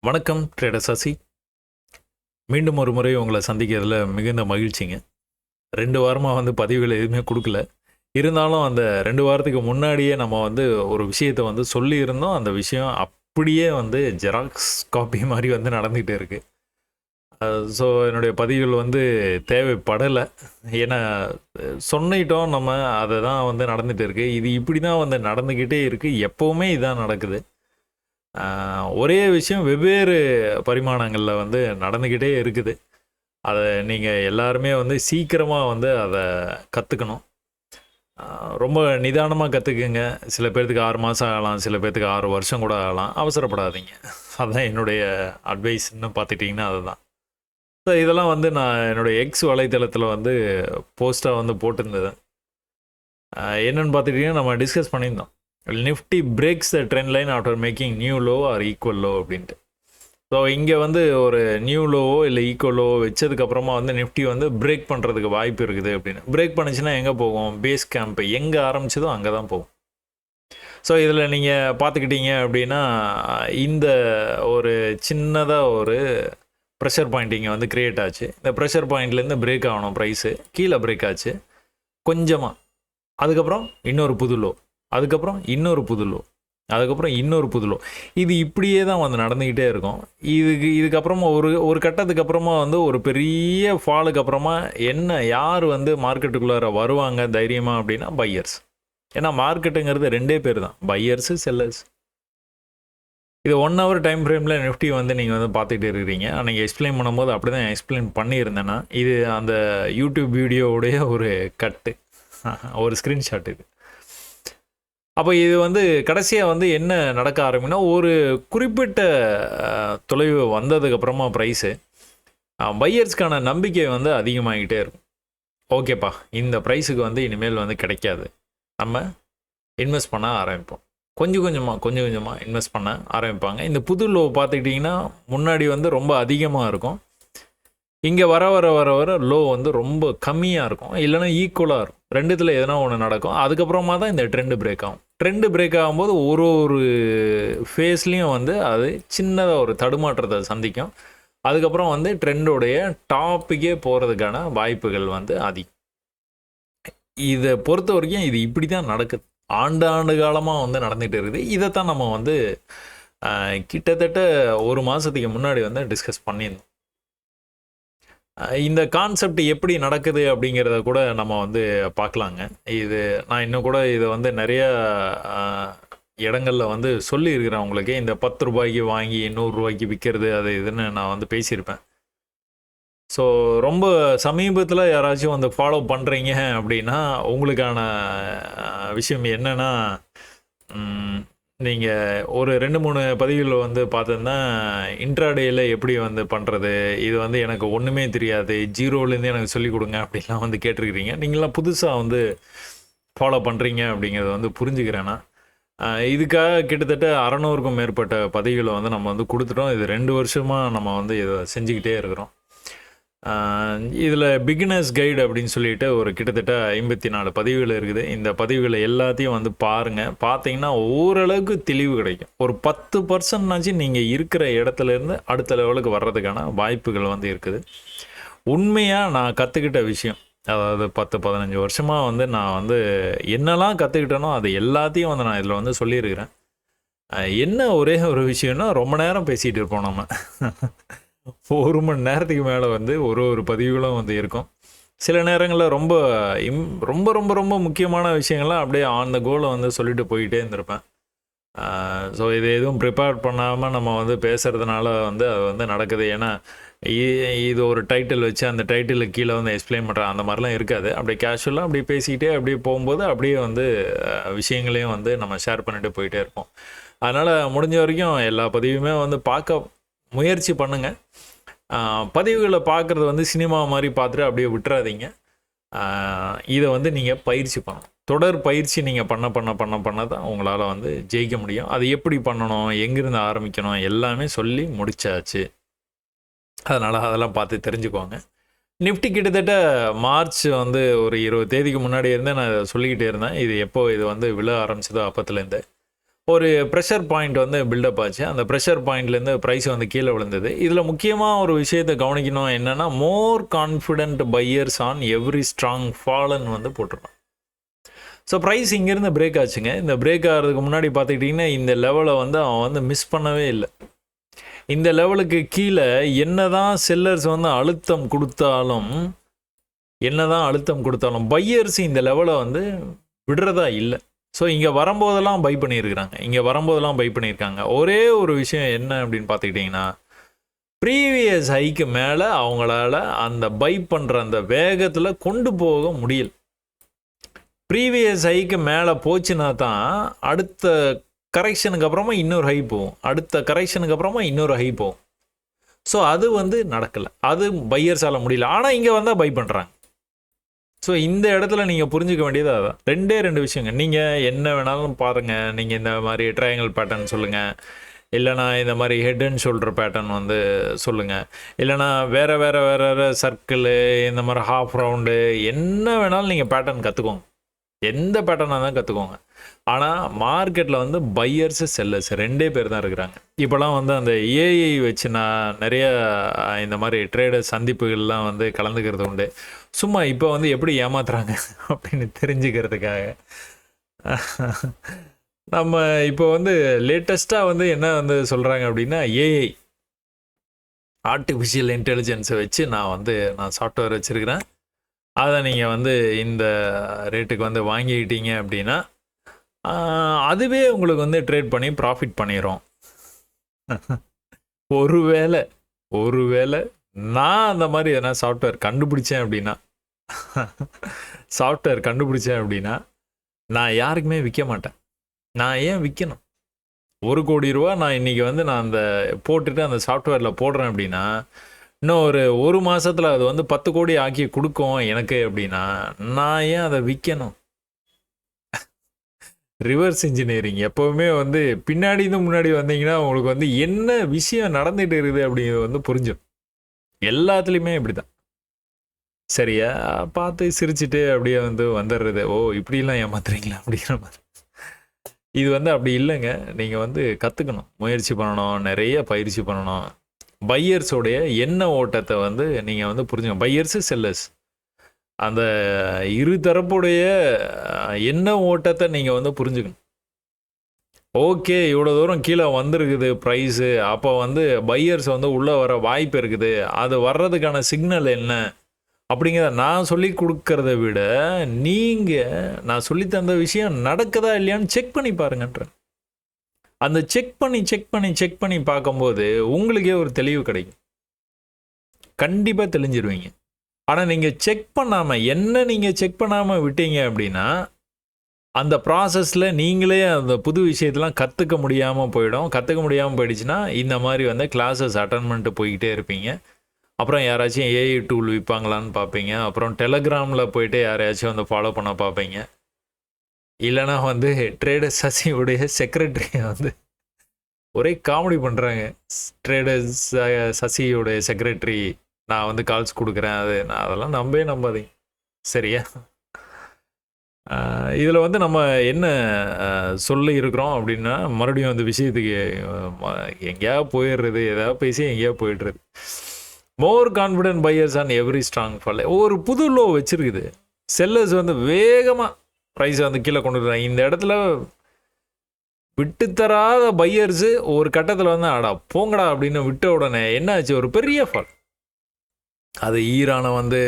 வணக்கம் ட்ரேடர் சசி. மீண்டும் ஒரு முறை உங்களை சந்திக்கிறதுல மிகுந்த மகிழ்ச்சிங்க. 2 வாரமாக பதிவுகள் எதுவுமே கொடுக்கல. இருந்தாலும் அந்த 2 வாரத்துக்கு முன்னாடியே நம்ம ஒரு விஷயத்தை சொல்லியிருந்தோம். அந்த விஷயம் அப்படியே ஜெராக்ஸ் காப்பி மாதிரி நடந்துகிட்டே இருக்கு. ஸோ என்னுடைய பதிவுகள் தேவைப்படலை. ஏன்னா சொன்னிட்டோம், நம்ம அதை தான் நடந்துகிட்டு இருக்கு. இது இப்படி தான் நடந்துக்கிட்டே இருக்குது. எப்போவுமே இதான் நடக்குது. ஒரே விஷயம் வெவ்வேறு பரிமாணங்களில் நடந்துக்கிட்டே இருக்குது. அதை நீங்கள் எல்லாருமே சீக்கிரமாக அதை கற்றுக்கணும். ரொம்ப நிதானமாக கற்றுக்குங்க. சில பேர்த்துக்கு 6 மாதம் ஆகலாம், சில பேர்த்துக்கு 6 வருஷம் கூட ஆகலாம். அவசரப்படாதீங்க. அதுதான் என்னுடைய அட்வைஸ். இன்னும் பார்த்துட்டிங்கன்னா அதுதான். ஸோ இதெல்லாம் நான் என்னுடைய எக்ஸ் வலைத்தளத்தில் போஸ்ட்டாக போட்டிருந்தது. என்னென்னு பார்த்துட்டிங்கன்னா நம்ம டிஸ்கஸ் பண்ணியிருந்தோம். Nifty breaks the trend line after making new low or equal low அப்படின்ட்டு. ஸோ இங்கே ஒரு நியூ லோவோ இல்லை ஈக்குவல் லோவோ வச்சதுக்கப்புறமா நிஃப்டி பிரேக் பண்ணுறதுக்கு வாய்ப்பு இருக்குது அப்படின்னு. பிரேக் பண்ணிச்சுன்னா எங்கே போகும்? பேஸ் கேம்ப்பு எங்கே ஆரம்பிச்சதோ அங்கே தான் போகும். ஸோ இதில் நீங்கள் பார்த்துக்கிட்டீங்க அப்படின்னா இந்த ஒரு சின்னதாக ஒரு ப்ரெஷர் பாயிண்ட் இங்கே க்ரியேட் ஆச்சு. இந்த ப்ரெஷர் பாயிண்ட்லேருந்து பிரேக் ஆகணும், ப்ரைஸு கீழே பிரேக் ஆச்சு கொஞ்சமாக. அதுக்கப்புறம் இன்னொரு புது லோ, அதுக்கப்புறம் இன்னொரு புது லோ, அதுக்கப்புறம் இன்னொரு புது லோ. இது இப்படியே தான் நடந்துக்கிட்டே இருக்கும். இதுக்கப்புறமா ஒரு கட்டத்துக்கு அப்புறமா ஒரு பெரிய ஃபாலுக்கு அப்புறமா யார் மார்க்கெட்டுக்குள்ளார வருவாங்க தைரியமாக அப்படின்னா பையர்ஸ். ஏன்னா மார்க்கெட்டுங்கிறது 2 பேர் தான், பையர்ஸு செல்லர்ஸ். இது 1 ஹவர் டைம் ஃப்ரேமில் நிஃப்டி நீங்கள் பார்த்துக்கிட்டு இருக்கிறீங்க. அன்றைக்கி எக்ஸ்பிளைன் பண்ணும்போது அப்படி தான் எக்ஸ்பிளைன் பண்ணியிருந்தேன்னா, இது அந்த யூடியூப் வீடியோவுடைய ஒரு கட்டு, ஒரு ஸ்க்ரீன்ஷாட் இது. அப்போ இது கடைசியாக என்ன நடக்க ஆரம்பினா, ஒரு குறிப்பிட்ட தொலைவு வந்ததுக்கப்புறமா ப்ரைஸு பையர்ஸ்க்கான நம்பிக்கை அதிகமாகிட்டே இருக்கும். ஓகேப்பா, இந்த ப்ரைஸுக்கு இனிமேல் கிடைக்காது, நம்ம இன்வெஸ்ட் பண்ண ஆரம்பிப்போம். கொஞ்சம் கொஞ்சமாக இன்வெஸ்ட் பண்ண ஆரம்பிப்பாங்க. இந்த புது லோ பார்த்துக்கிட்டிங்கன்னா முன்னாடி ரொம்ப அதிகமாக இருக்கும். இங்கே வர வர வர வர லோ ரொம்ப கம்மியாக இருக்கும், இல்லைனா ஈக்குவலாக இருக்கும். ரெண்டுத்தில் எதனா ஒன்று நடக்கும். அதுக்கப்புறமா தான் இந்த ட்ரெண்டு பிரேக் ஆகும். ட்ரெண்டு பிரேக் ஆகும்போது ஒரு ஃபேஸ்லேயும் அது சின்னதாக ஒரு தடுமாற்றத்தை சந்திக்கும். அதுக்கப்புறம் ட்ரெண்டோடைய டாப்புக்கே போகிறதுக்கான வாய்ப்புகள் அதிகம். இதை பொறுத்த வரைக்கும் இது இப்படி தான் நடக்குது. ஆண்டு காலமாக நடந்துகிட்டு இருக்குது. இதைத்தான் நம்ம கிட்டத்தட்ட 1 மாதத்துக்கு முன்னாடி டிஸ்கஸ் பண்ணியிருந்தோம். இந்த கான்செப்ட் எப்படி நடக்குது அப்படிங்கிறத கூட நம்ம பார்க்கலாங்க. இது நான் இன்னும் கூட இதை நிறைய இடங்களில் சொல்லியிருக்கிறேன் உங்களுக்கு. இந்த 10 ரூபாய்க்கு வாங்கி 100 ரூபாய்க்கு விற்கிறது, அது இதுன்னு நான் பேசியிருப்பேன். ஸோ ரொம்ப சமீபத்தில் யாராச்சும் ஃபாலோ பண்ணுறீங்க அப்படின்னா உங்களுக்கான விஷயம் என்னென்னா, நீங்கள் ஒரு 2-3 பதிவுகள் பார்த்தோன்னா இன்ட்ராடேயில் எப்படி பண்ணுறது, இது எனக்கு ஒன்றுமே தெரியாது, ஜீரோலேருந்து எனக்கு சொல்லிக் கொடுங்க அப்படின்லாம் கேட்டிருக்கிறீங்க. நீங்களாம் புதுசாக ஃபாலோ பண்ணுறீங்க அப்படிங்கிறத புரிஞ்சுக்கிறேன்னா. இதுக்காக கிட்டத்தட்ட 600க்கும் மேற்பட்ட பதிவுகளை நம்ம கொடுத்துட்டோம். இது 2 வருஷமாக நம்ம இதை செஞ்சுக்கிட்டே இருக்கிறோம். இதில் பிகினர்ஸ் கைடு அப்படின்னு சொல்லிட்டு ஒரு கிட்டத்தட்ட 54 பதிவுகள் இருக்குது. இந்த பதிவுகளை எல்லாத்தையும் பாருங்கள். பார்த்தீங்கன்னா ஓரளவுக்கு தெளிவு கிடைக்கும். ஒரு 10% நீங்கள் இருக்கிற இடத்துலேருந்து அடுத்த லெவலுக்கு வர்றதுக்கான வாய்ப்புகள் இருக்குது. உண்மையாக நான் கற்றுக்கிட்ட விஷயம், அதாவது 10-15 வருஷமாக நான் என்னெல்லாம் கற்றுக்கிட்டேனோ அது எல்லாத்தையும் நான் இதில் சொல்லியிருக்கிறேன். என்ன ஒரே ஒரு விஷயம்னா, ரொம்ப நேரம் பேசிகிட்டு இருப்போம் நம்ம. 1 மணி நேரத்துக்கு மேலே ஒரு பதிவுகளும் இருக்கும். சில நேரங்களில் ரொம்ப ரொம்ப ரொம்ப ரொம்ப முக்கியமான விஷயங்கள்லாம் அப்படியே ஆன் த கோலை சொல்லிட்டு போயிட்டே இருந்திருப்பேன். ஸோ இது எதுவும் ப்ரிப்பேர் பண்ணாமல் நம்ம பேசுகிறதுனால அது நடக்குது. ஏன்னா இது ஒரு டைட்டில் வச்சு அந்த டைட்டிலுக்கு கீழே எக்ஸ்பிளைன் பண்ணுறேன், அந்த மாதிரிலாம் இருக்காது. அப்படியே கேஷுவலாக அப்படியே பேசிக்கிட்டே அப்படியே போகும்போது அப்படியே விஷயங்களையும் நம்ம ஷேர் பண்ணிட்டு போயிட்டே இருப்போம். அதனால் முடிஞ்ச வரைக்கும் எல்லா பதிவுமே பார்க்க முயற்சி பண்ணுங்கள். பதிவுகளை பார்க்குறது சினிமா மாதிரி பார்த்துட்டு அப்படியே விட்டுறாதீங்க. இதை நீங்கள் பயிற்சி பண்ணணும். தொடர் பயிற்சி நீங்கள் பண்ண தான் உங்களால் ஜெயிக்க முடியும். அது எப்படி பண்ணணும், எங்கேருந்து ஆரம்பிக்கணும் எல்லாமே சொல்லி முடிச்சாச்சு. அதனால் அதெல்லாம் பார்த்து தெரிஞ்சுக்கோங்க. நிஃப்டி கிட்டத்தட்ட மார்ச் ஒரு 20 தேதிக்கு முன்னாடி இருந்தே நான் இதை சொல்லிக்கிட்டே இருந்தேன். இது எப்போ இது விழ ஆரம்பிச்சதோ அப்பத்துலேருந்து ஒரு ப்ரெஷர் பாயிண்ட் வந்து பில்டப் ஆச்சு. அந்த ப்ரெஷர் பாயிண்ட்லேருந்து ப்ரைஸ் வந்து கீழே விழுந்தது. இதில் முக்கியமாக ஒரு விஷயத்தை கவனிக்கணும் என்னென்னா, more confident buyers on every strong fallen வந்து போட்டிருக்கான். ஸோ ப்ரைஸ் இங்கேருந்து பிரேக் ஆச்சுங்க. இந்த பிரேக் ஆகிறதுக்கு முன்னாடி பார்த்துக்கிட்டிங்கன்னா இந்த லெவலை வந்து அவன் வந்து மிஸ் பண்ணவே இல்லை. இந்த லெவலுக்கு கீழே என்னதான் செல்லர்ஸ் வந்து அழுத்தம் கொடுத்தாலும் பையர்ஸ் இந்த லெவலை வந்து விடுறதா இல்லை. ஸோ இங்கே வரும்போதெல்லாம் பை பண்ணியிருக்காங்க. ஒரே ஒரு விஷயம் என்ன அப்படின்னு பார்த்துக்கிட்டிங்கன்னா, ப்ரீவியஸ் ஹைக்கு மேலே அவங்களால அந்த பை பண்ணுற அந்த வேகத்தில் கொண்டு போக முடியல. ப்ரீவியஸ் ஹைக்கு மேலே போச்சுன்னா தான் அடுத்த கரெக்ஷனுக்கு அப்புறமா இன்னொரு ஹை போகும். ஸோ அது வந்து நடக்கலை. அது பையர்ஸால் முடியல. ஆனால் இங்கே வந்தால் பை பண்ணுறாங்க. ஸோ இந்த இடத்துல நீங்கள் புரிஞ்சிக்க வேண்டியது அதான். ரெண்டு விஷயங்க. நீங்கள் என்ன வேணாலும் பாருங்கள். நீங்கள் இந்த மாதிரி ட்ரையாங்கிள் பேட்டர்ன் சொல்லுங்கள், இல்லைனா இந்த மாதிரி ஹெட் அண்ட் ஷோல்டர் பேட்டர்ன் வந்து சொல்லுங்கள், இல்லைனா வேறு சர்க்கிள், இந்த மாதிரி ஹாஃப் ரவுண்டு, என்ன வேணாலும் நீங்கள் பேட்டர்ன் கற்றுக்கோங்க. எந்த பேட்டர்னாக தான் கற்றுக்கோங்க. ஆனால் மார்க்கெட்டில் வந்து பையர்ஸு செல்லர்ஸ் ரெண்டே பேர் தான் இருக்கிறாங்க. இப்போலாம் வந்து அந்த ஏஐ வச்சு நான் நிறைய இந்த மாதிரி ட்ரேடர் சந்திப்புகள்லாம் வந்து கலந்துக்கிறது உண்டு. சும்மா இப்போ வந்து எப்படி ஏமாத்துறாங்க அப்படின்னு தெரிஞ்சுக்கிறதுக்காக நம்ம இப்போ வந்து லேட்டஸ்ட்டாக வந்து என்ன வந்து சொல்கிறாங்க அப்படின்னா, ஏஐ ஆர்டிஃபிஷியல் இன்டெலிஜென்ஸை வச்சு நான் சாஃப்ட்வேர் வச்சுருக்கிறேன். அதை நீங்கள் வந்து இந்த ரேட்டுக்கு வந்து வாங்கிக்கிட்டீங்க அப்படின்னா அதுவே உங்களுக்கு வந்து ட்ரேட் பண்ணி ப்ராஃபிட் பண்ணிடும். ஒருவேளை நான் அந்த மாதிரி எதனா சாஃப்ட்வேர் கண்டுபிடிச்சேன் அப்படின்னா நான் யாருக்குமே விற்க மாட்டேன். நான் ஏன் விற்கணும்? 1 கோடி ரூபா நான் இன்றைக்கி வந்து நான் அந்த போட்டுட்டு அந்த சாஃப்ட்வேரில் போடுறேன் அப்படின்னா, இன்னும் ஒரு மாதத்தில் அது வந்து 10 கோடி ஆக்கி கொடுக்கும் எனக்கு அப்படின்னா, நான் ஏன் அதை விற்கணும்? ரிவர்ஸ் இன்ஜினியரிங் எப்போவுமே வந்து பின்னாடிந்து முன்னாடி வந்தீங்கன்னா உங்களுக்கு வந்து என்ன விஷயம் நடந்துகிட்டு இருக்குது அப்படிங்கிறது வந்து புரிஞ்சும். எல்லாத்துலேயுமே இப்படி தான். சரியா பார்த்து சிரிச்சுட்டு அப்படியே வந்து வந்துடுறது. ஓ இப்படிலாம் ஏமாத்துறீங்களா அப்படிங்கிற மாதிரி. இது வந்து அப்படி இல்லைங்க. நீங்கள் வந்து கற்றுக்கணும், முயற்சி பண்ணணும், நிறைய பயிற்சி பண்ணணும். பையர்ஸோடைய எண்ண ஓட்டத்தை வந்து நீங்கள் வந்து புரிஞ்சுக்கணும். பையர்ஸு செல்லர்ஸ் அந்த இரு தரப்புடைய எண்ண ஓட்டத்தை நீங்கள் வந்து புரிஞ்சுக்கணும். ஓகே இவ்வளோ தூரம் கீழே வந்திருக்குது ப்ரைஸு, அப்போ வந்து பையர்ஸ் வந்து உள்ளே வர வாய்ப்பு இருக்குது. அது வர்றதுக்கான சிக்னல் என்ன அப்படிங்கிறத நான் சொல்லி கொடுக்கறத விட நான் சொல்லி தந்த விஷயம் நடக்குதா இல்லையான்னு செக் பண்ணி பாருங்கன்ற. அந்த செக் பண்ணி பார்க்கும்போது உங்களுக்கே ஒரு தெளிவு கிடைக்கும். கண்டிப்பாக தெளிஞ்சிருவீங்க. ஆனால் நீங்கள் செக் பண்ணாமல் விட்டீங்க அப்படின்னா அந்த ப்ராசஸில் நீங்களே அந்த புது விஷயத்தெலாம் கற்றுக்க முடியாமல் போயிடுச்சுன்னா இந்த மாதிரி வந்து கிளாஸஸ் அட்டன் பண்ணிட்டு போய்கிட்டே இருப்பீங்க. அப்புறம் யாராச்சும் ஏஐ டூல் விற்பாங்களான்னு பார்ப்பீங்க. அப்புறம் டெலகிராமில் போய்ட்டு யாரையாச்சும் வந்து ஃபாலோ பண்ண பார்ப்பீங்க. இல்லைனா வந்து ட்ரேடர் சசியுடைய செக்ரட்டரியை வந்து ஒரே காமெடி பண்ணுறாங்க. ட்ரேடர் சசியோடைய செக்ரட்டரி நான் வந்து கால்ஸ் கொடுக்குறேன், அதெல்லாம் நம்பாதீங்க. சரியா? இதில் வந்து நம்ம என்ன சொல்லி இருக்கிறோம் அப்படின்னா, மறுபடியும் அந்த விஷயத்துக்கு எங்கேயாவது போயிடுறது, ஏதாவது பேசி எங்கேயாவது போயிடுறது. More confident buyers on every strong fall. ஒரு புது லோ வச்சுருக்குது. செல்லர்ஸ் வந்து வேகமாக ப்ரைஸை வந்து கீழே கொண்டு வர்றாங்க. இந்த இடத்துல விட்டுத்தராத பையர்ஸு ஒரு கட்டத்தில் வந்து அடா போங்கடா அப்படின்னு விட்ட உடனே என்ன ஆச்சு? ஒரு பெரிய ஃபால். அது ஈரானை வந்து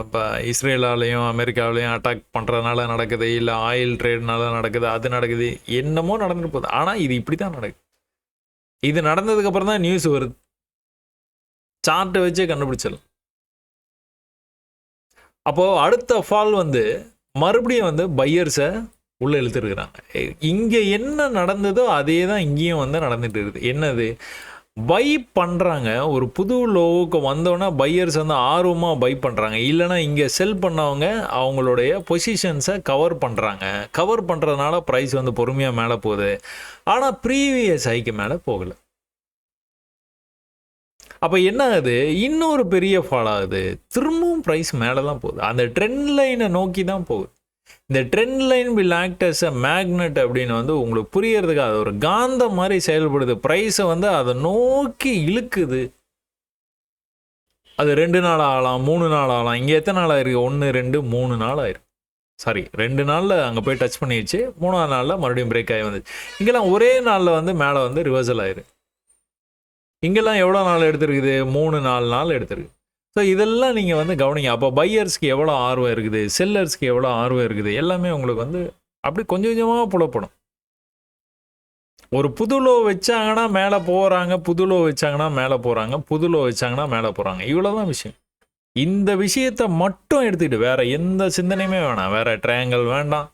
இப்போ இஸ்ரேலாலையும் அமெரிக்காவிலையும் அட்டாக் பண்ணுறதுனால நடக்குது, இல்லை ஆயில் ட்ரேட்னால நடக்குது, அது நடக்குது, என்னமோ நடந்துட்டு போகுது. ஆனால் இது இப்படி தான் நடக்குது. இது நடந்ததுக்கப்புறம் தான் நியூஸ் வருது. சார்ட்டை வச்சே கண்டுபிடிச்சிடலாம். அப்போது அடுத்த ஃபால் வந்து மறுபடியும் வந்து பையர்ஸை உள்ளே இழுத்துருக்குறாங்க. இங்கே என்ன நடந்ததோ அதே தான் இங்கேயும் வந்து நடந்துட்டு இருக்குது. என்னது? பை பண்ணுறாங்க. ஒரு புது லோவுக்கு வந்தோன்னா பையர்ஸ் வந்து ஆர்வமாக பை பண்ணுறாங்க. இல்லைனா இங்கே செல் பண்ணவங்க அவங்களுடைய பொசிஷன்ஸை கவர் பண்ணுறதுனால ப்ரைஸ் வந்து பொறுமையாக மேலே போகுது. ஆனால் ப்ரீவியஸ் ஹைக்கு மேலே போகலை. அப்போ என்ன ஆகுது? இன்னொரு பெரிய ஃபால் ஆகுது. திரும்பவும் ப்ரைஸ் மேலே தான் போகுது. அந்த ட்ரெண்ட் லைனை நோக்கி தான் போகுது. இந்த trend line will act as a magnet அப்படின்னு வந்து உங்களுக்கு புரியறதுக்கு அது ஒரு காந்தம் மாதிரி செயல்படுது. ப்ரைஸை வந்து அதை நோக்கி இழுக்குது. அது 2 நாள் ஆகலாம், 3 நாள் ஆகலாம். இங்கே எத்தனை நாள் ஆயிருக்கு? 1, 2, 3 நாள் ஆயிருக்கு. சாரி, 2 நாளில் அங்கே போய் டச் பண்ணிடுச்சு, 3ஆவது நாளில் மறுபடியும் பிரேக் ஆகி வந்துச்சு. இங்கெல்லாம் ஒரே நாளில் வந்து மேலே வந்து ரிவர்சல் ஆயிரு. இங்கெல்லாம் எவ்வளோ நாள் எடுத்துருக்குது? 3, 4 நாள் எடுத்துருக்கு. ஸோ இதெல்லாம் நீங்கள் வந்து கவனிங்க. அப்போ பையர்ஸ்க்கு எவ்வளோ ஆர்வம் இருக்குது, செல்லர்ஸ்க்கு எவ்வளோ ஆர்வம் இருக்குது, எல்லாமே உங்களுக்கு வந்து அப்படி கொஞ்சம் கொஞ்சமாக புலப்படும். ஒரு புது லோ வச்சாங்கன்னா மேலே போகிறாங்க, புது லோ வச்சாங்கன்னா மேலே போகிறாங்க, புது லோ வச்சாங்கன்னா மேலே போகிறாங்க. இவ்வளோ தான் விஷயம். இந்த விஷயத்தை மட்டும் எடுத்துக்கிட்டு வேறு எந்த சிந்தனையுமே வேணாம். வேறு ட்ரையாங்கிள் வேண்டாம்,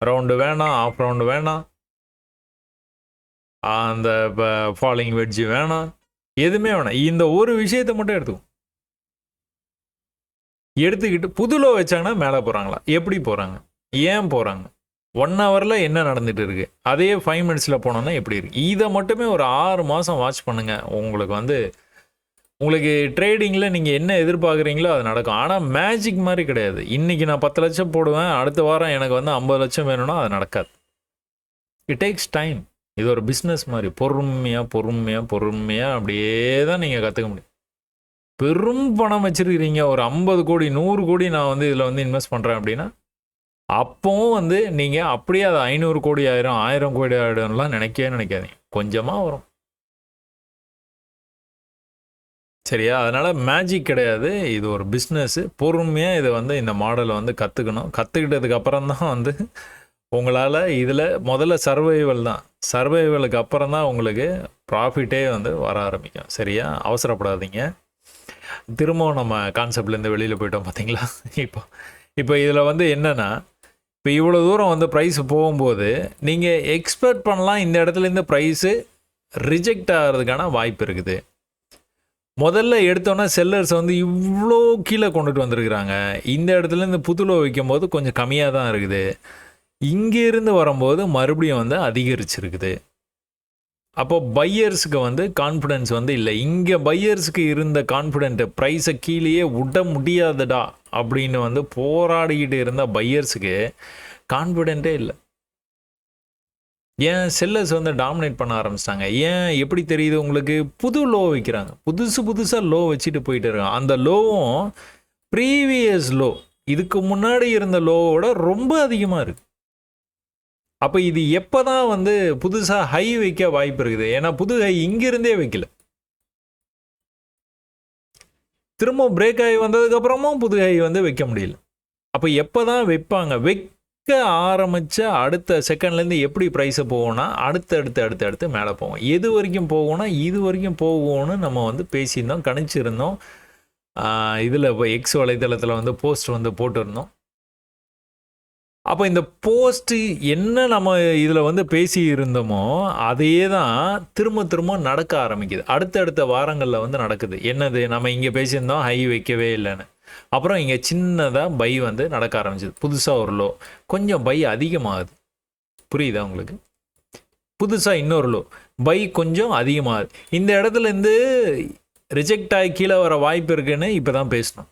ரவுண்டு வேணாம், ஆஃப் ரவுண்டு வேணாம், அந்த ஃபாலிங் வெட்ஜு வேணாம், எதுவுமே வேணாம். இந்த ஒரு விஷயத்தை மட்டும் எடுத்துக்கிட்டு புது லோ வச்சாங்கன்னா மேலே போகிறாங்களா? எப்படி போகிறாங்க? ஏன் போகிறாங்க? 1 ஹவரில் என்ன நடந்துட்டு இருக்குது? அதே 5 மினிட்ஸில் போனோன்னா எப்படி இருக்குது? இதை மட்டுமே ஒரு 6 மாதம் வாட்ச் பண்ணுங்கள். உங்களுக்கு ட்ரேடிங்கில் நீங்கள் என்ன எதிர்பார்க்குறீங்களோ அது நடக்கும். ஆனால் மேஜிக் மாதிரி கிடையாது. இன்றைக்கி நான் 10 லட்சம் போடுவேன், அடுத்த வாரம் எனக்கு வந்து 50 லட்சம் வேணும்னா அது நடக்காது. It takes time. இது ஒரு பிஸ்னஸ் மாதிரி பொறுமையாக அப்படியே தான் நீங்கள் கற்றுக்க முடியும். பெரும் பணம் வச்சுருக்கிறீங்க, ஒரு 50 கோடி 100 கோடி நான் வந்து இதில் வந்து இன்வெஸ்ட் பண்ணுறேன் அப்படின்னா, அப்போவும் வந்து நீங்கள் அப்படியே அது 500 கோடி ஆயிரும், 1000 கோடி ஆயிடும்லாம் நினைக்காதீங்க. கொஞ்சமாக வரும். சரியா? அதனால் மேஜிக் கிடையாது. இது ஒரு பிஸ்னஸ்ஸு. பொறுமையாக இதை வந்து இந்த மாடலை வந்து கற்றுக்கணும். கற்றுக்கிட்டதுக்கு அப்புறம் தான் வந்து உங்களால் இதில் முதல்ல சர்வைவல் தான். சர்வைவலுக்கு அப்புறம் தான் உங்களுக்கு ப்ராஃபிட்டே வந்து வர ஆரம்பிக்கும். சரியா? அவசரப்படாதீங்க. திரும்பவும் நம்ம கான்செப்ட்லேருந்து வெளியில் போயிட்டோம் பார்த்தீங்களா? இப்போ இதில் வந்து என்னென்னா, இப்போ இவ்வளோ தூரம் வந்து ப்ரைஸ் போகும்போது நீங்கள் எக்ஸ்பெக்ட் பண்ணலாம் இந்த இடத்துலேருந்து ப்ரைஸு ரிஜெக்ட் ஆகிறதுக்கான வாய்ப்பு இருக்குது. முதல்ல எடுத்தோன்னா செல்லர்ஸ் வந்து இவ்வளோ கீழே கொண்டுட்டு வந்திருக்கிறாங்க. இந்த இடத்துலேருந்து புதுலோ வைக்கும் போது கொஞ்சம் கம்மியாக தான் இருக்குது. இங்கேருந்து வரும்போது மறுபடியும் வந்து அதிகரிச்சிருக்குது. அப்போ பையர்ஸுக்கு வந்து கான்ஃபிடென்ஸ் வந்து இல்லை. இங்கே பையர்ஸுக்கு இருந்த கான்ஃபிடென்ட்டு ப்ரைஸை கீழேயே விட முடியாதுடா அப்படின்னு வந்து போராடிக்கிட்டு இருந்த பையர்ஸுக்கு கான்ஃபிடென்ட்டே இல்லை. ஏன்? செல்லர்ஸ் வந்து டாமினேட் பண்ண ஆரம்பிச்சிட்டாங்க. ஏன்? எப்படி தெரியுது உங்களுக்கு? புது லோ வைக்கிறாங்க, புதுசாக லோ வச்சுட்டு போயிட்டு இருக்காங்க. அந்த லோவும் ப்ரீவியஸ் லோ, இதுக்கு முன்னாடி இருந்த லோவோட ரொம்ப அதிகமாக இருக்குது. அப்போ இது எப்போ தான் வந்து புதுசாக ஹை வைக்க வாய்ப்பு இருக்குது? ஏன்னா புது ஹை இங்கிருந்தே வைக்கல, திரும்ப பிரேக் ஆகி வந்ததுக்கப்புறமும் புது ஹை வந்து வைக்க முடியல. அப்போ எப்போ தான் வைப்பாங்க? வைக்க ஆரம்பித்த அடுத்த செகண்ட்லேருந்து எப்படி ப்ரைஸை போவோம்னா அடுத்து மேலே போவோம். எது வரைக்கும் போவோம்னா இது வரைக்கும் போகும்னு நம்ம வந்து பேசியிருந்தோம், கணிச்சிருந்தோம். இதில் இப்போ எக்ஸ் வலைத்தளத்தில் வந்து போஸ்ட் வந்து போட்டிருந்தோம். அப்போ இந்த போஸ்ட்டு என்ன நம்ம இதில் வந்து பேசி இருந்தோமோ அதையே தான் திரும்ப நடக்க ஆரம்பிக்குது. அடுத்தடுத்த வாரங்களில் வந்து நடக்குது. என்னது? நம்ம இங்கே பேசியிருந்தோம் ஹை வைக்கவே இல்லைன்னு. அப்புறம் இங்கே சின்னதாக பை வந்து நடக்க ஆரம்பிச்சிது. புதுசாக ஒரு லோ, கொஞ்சம் பை அதிகமாகுது. புரியுதா உங்களுக்கு? புதுசாக இன்னொரு லோ, பை கொஞ்சம் அதிகமாகுது. இந்த இடத்துலேருந்து ரிஜெக்ட் ஆகி கீழே வர வாய்ப்பு இருக்குன்னு இப்போ தான் பேசணும்,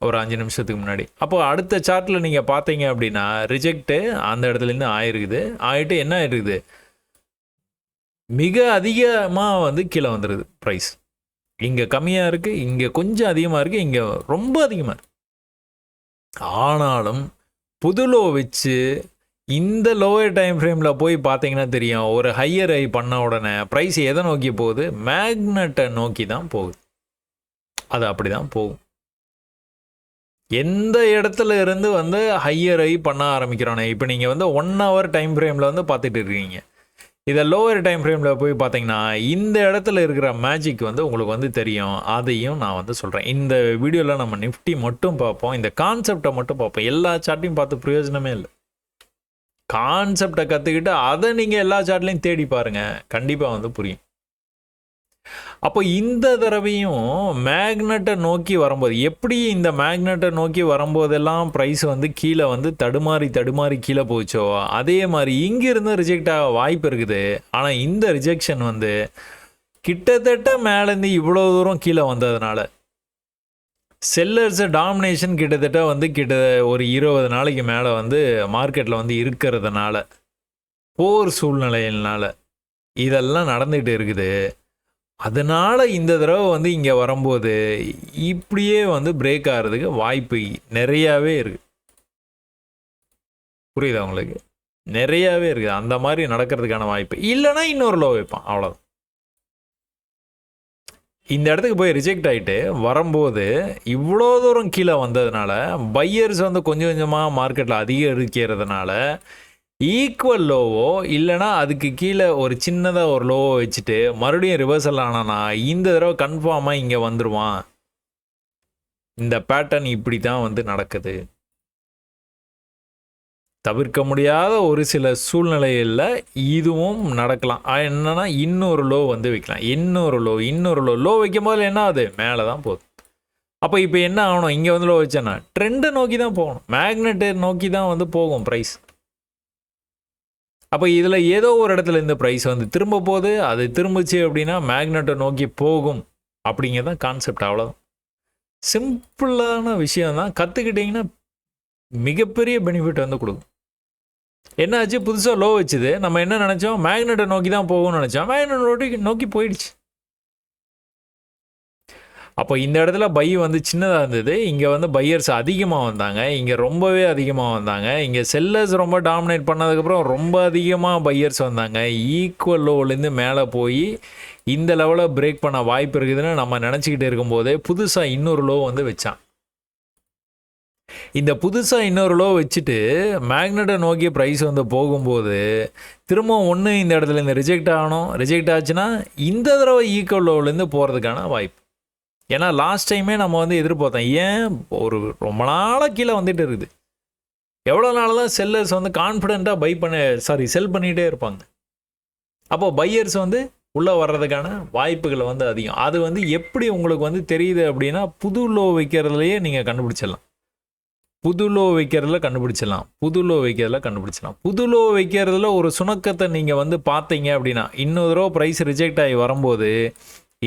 ஒரு 5 நிமிஷத்துக்கு முன்னாடி. அப்போ அடுத்த சார்ட்டில் நீங்கள் பார்த்தீங்க அப்படின்னா ரிஜெக்ட்டு அந்த இடத்துலேருந்து ஆகிட்டு என்ன ஆகிருக்குது? மிக அதிகமாக வந்து கீழே வந்துடுது ப்ரைஸ். இங்கே கம்மியாக இருக்குது, இங்கே கொஞ்சம் அதிகமாக இருக்குது, இங்கே ரொம்ப அதிகமாக இருக்குது. ஆனாலும் புது லோ வச்சு இந்த லோவர் டைம் ஃப்ரேமில் போய் பார்த்தீங்கன்னா தெரியும், ஒரு ஹையர் ஹை பண்ண உடனே ப்ரைஸ் எதை நோக்கி போகுது? மேக்னெட்டை நோக்கி தான் போகுது. அது அப்படி தான் போகும். எந்த இடத்துல இருந்து வந்து ஹையர் ஹை பண்ண ஆரம்பிக்கிறானே, இப்போ நீங்கள் வந்து 1 ஹவர் டைம் ஃப்ரேமில் வந்து பார்த்துட்டு இருக்கீங்க. இதை லோவர் டைம் ஃப்ரேமில் போய் பார்த்தீங்கன்னா இந்த இடத்துல இருக்கிற மேஜிக் வந்து உங்களுக்கு வந்து தெரியும். அதையும் நான் வந்து சொல்கிறேன். இந்த வீடியோவில் நம்ம நிஃப்டி மட்டும் பார்ப்போம், இந்த கான்செப்டை மட்டும் பார்ப்போம். எல்லா சார்ட்டையும் பார்த்து பிரயோஜனமே இல்லை. கான்செப்டை கற்றுக்கிட்டு அதை நீங்கள் எல்லா சார்ட்லையும் தேடி பாருங்கள், கண்டிப்பாக வந்து புரியும். அப்போ இந்த தடவையும் மேக்னெட்டை நோக்கி வரும்போது, எப்படி இந்த மேக்னெட்டை நோக்கி வரும்போதெல்லாம் ப்ரைஸ் வந்து கீழே வந்து தடுமாறி கீழே போச்சோ, அதே மாதிரி இங்கிருந்து ரிஜெக்ட் ஆக வாய்ப்பு இருக்குது. ஆனால் இந்த ரிஜெக்ஷன் வந்து கிட்டத்தட்ட மேலேருந்து இவ்வளோ தூரம் கீழே வந்ததுனால செல்லர்ஸ் டாமினேஷன் கிட்டத்தட்ட வந்து ஒரு 20 நாளைக்கு மேலே வந்து மார்க்கெட்டில் வந்து இருக்கிறதுனால, போர் சூழ்நிலையினால இதெல்லாம் நடந்துகிட்டு இருக்குது. அதனால் இந்த தடவை வந்து இங்கே வரும்போது இப்படியே வந்து பிரேக் ஆகிறதுக்கு வாய்ப்பு நிறையாவே இருக்குது. புரியுதா உங்களுக்கு? நிறையாவே இருக்குது. அந்த மாதிரி நடக்கிறதுக்கான வாய்ப்பு இல்லைன்னா இன்னொரு லோ வைப்பான், அவ்வளோதான். இந்த இடத்துக்கு போய் ரிஜெக்ட் ஆகிட்டு வரும்போது இவ்வளோ தூரம் கீழே வந்ததுனால பையர்ஸ் வந்து கொஞ்சம் கொஞ்சமாக மார்க்கெட்டில் அதிகரிக்கிறதுனால ஈக்குவல் லோவோ இல்லைனா அதுக்கு கீழே ஒரு சின்னதாக ஒரு லோவோ வச்சுட்டு மறுபடியும் ரிவர்சல் ஆனானா இந்த தடவை கன்ஃபார்மாக இங்கே வந்துடுவான். இந்த பேட்டர்ன் இப்படி தான் வந்து நடக்குது. தவிர்க்க முடியாத ஒரு சில சூழ்நிலைகளில் இதுவும் நடக்கலாம். என்னன்னா இன்னொரு லோ வந்து வைக்கலாம், இன்னொரு லோ வைக்கும் போது என்ன ஆகுது, மேலே தான் போகுது. அப்போ இப்போ என்ன ஆகணும், இங்கே வந்து லோ வச்சேன்னா ட்ரெண்டை நோக்கி தான் போகணும், மேக்னெட்டை நோக்கி தான் வந்து போகும் ப்ரைஸ். அப்போ இதில் ஏதோ ஒரு இடத்துல இந்த ப்ரைஸ் வந்து திரும்ப போகுது, அது திரும்பிச்சு அப்படின்னா மேக்னெட்டை நோக்கி போகும் அப்படிங்கிறதான் கான்செப்ட். அவ்வளோதான், சிம்பிளான விஷயம் தான். கற்றுக்கிட்டிங்கன்னா மிகப்பெரிய பெனிஃபிட் வந்து கொடுக்கும். என்னாச்சு, புதுசாக லோ வச்சுது, நம்ம என்ன நினச்சோம், மேக்னெட்டை நோக்கி தான் போகும்னு நினச்சோம், மேக்னெட் நோக்கி போயிடுச்சு. அப்போ இந்த இடத்துல பை வந்து சின்னதாக இருந்தது, இங்கே வந்து பையர்ஸ் அதிகமாக வந்தாங்க, இங்கே ரொம்பவே அதிகமாக வந்தாங்க. இங்கே செல்லர்ஸ் ரொம்ப டாமினேட் பண்ணதுக்கப்புறம் ரொம்ப அதிகமாக பையர்ஸ் வந்தாங்க. ஈக்குவல் லோவிலேருந்து மேலே போய் இந்த லெவலில் பிரேக் பண்ண வாய்ப்பு இருக்குதுன்னு நம்ம நினச்சிக்கிட்டு இருக்கும்போதே புதுசாக இன்னொரு லோ வந்து வச்சான். இந்த புதுசாக இன்னொரு லோ வச்சுட்டு மேக்னெட்டை நோக்கி ப்ரைஸ் வந்து போகும்போது திரும்ப ஒன்று இந்த இடத்துல இந்த ரிஜெக்ட் ஆகணும். ரிஜெக்ட் ஆச்சுன்னா இந்த தடவை ஈக்குவல் லோவிலேருந்து போகிறதுக்கான வாய்ப்பு. ஏன்னா லாஸ்ட் டைமே நம்ம வந்து எதிர்பார்த்தோம், ஏன் ஒரு ரொம்ப நாளாக கீழே வந்துட்டு இருக்குது. எவ்வளோ நாள் தான் செல்லர்ஸ் வந்து கான்ஃபிடெண்ட்டாக செல் பண்ணிகிட்டே இருப்பாங்க. அப்போது பையர்ஸ் வந்து உள்ளே வர்றதுக்கான வாய்ப்புகள் வந்து அதிகம். அது வந்து எப்படி உங்களுக்கு வந்து தெரியுது அப்படின்னா, புது லோ வைக்கிறதுலையே நீங்கள் கண்டுபிடிச்சிடலாம். புது லோ வைக்கிறதுல கண்டுபிடிச்சலாம். புது லோ வைக்கிறதுல ஒரு சுணக்கத்தை நீங்கள் வந்து பார்த்தீங்க அப்படின்னா, இன்னொரு தடவை ப்ரைஸ் ரிஜெக்ட் ஆகி வரும்போது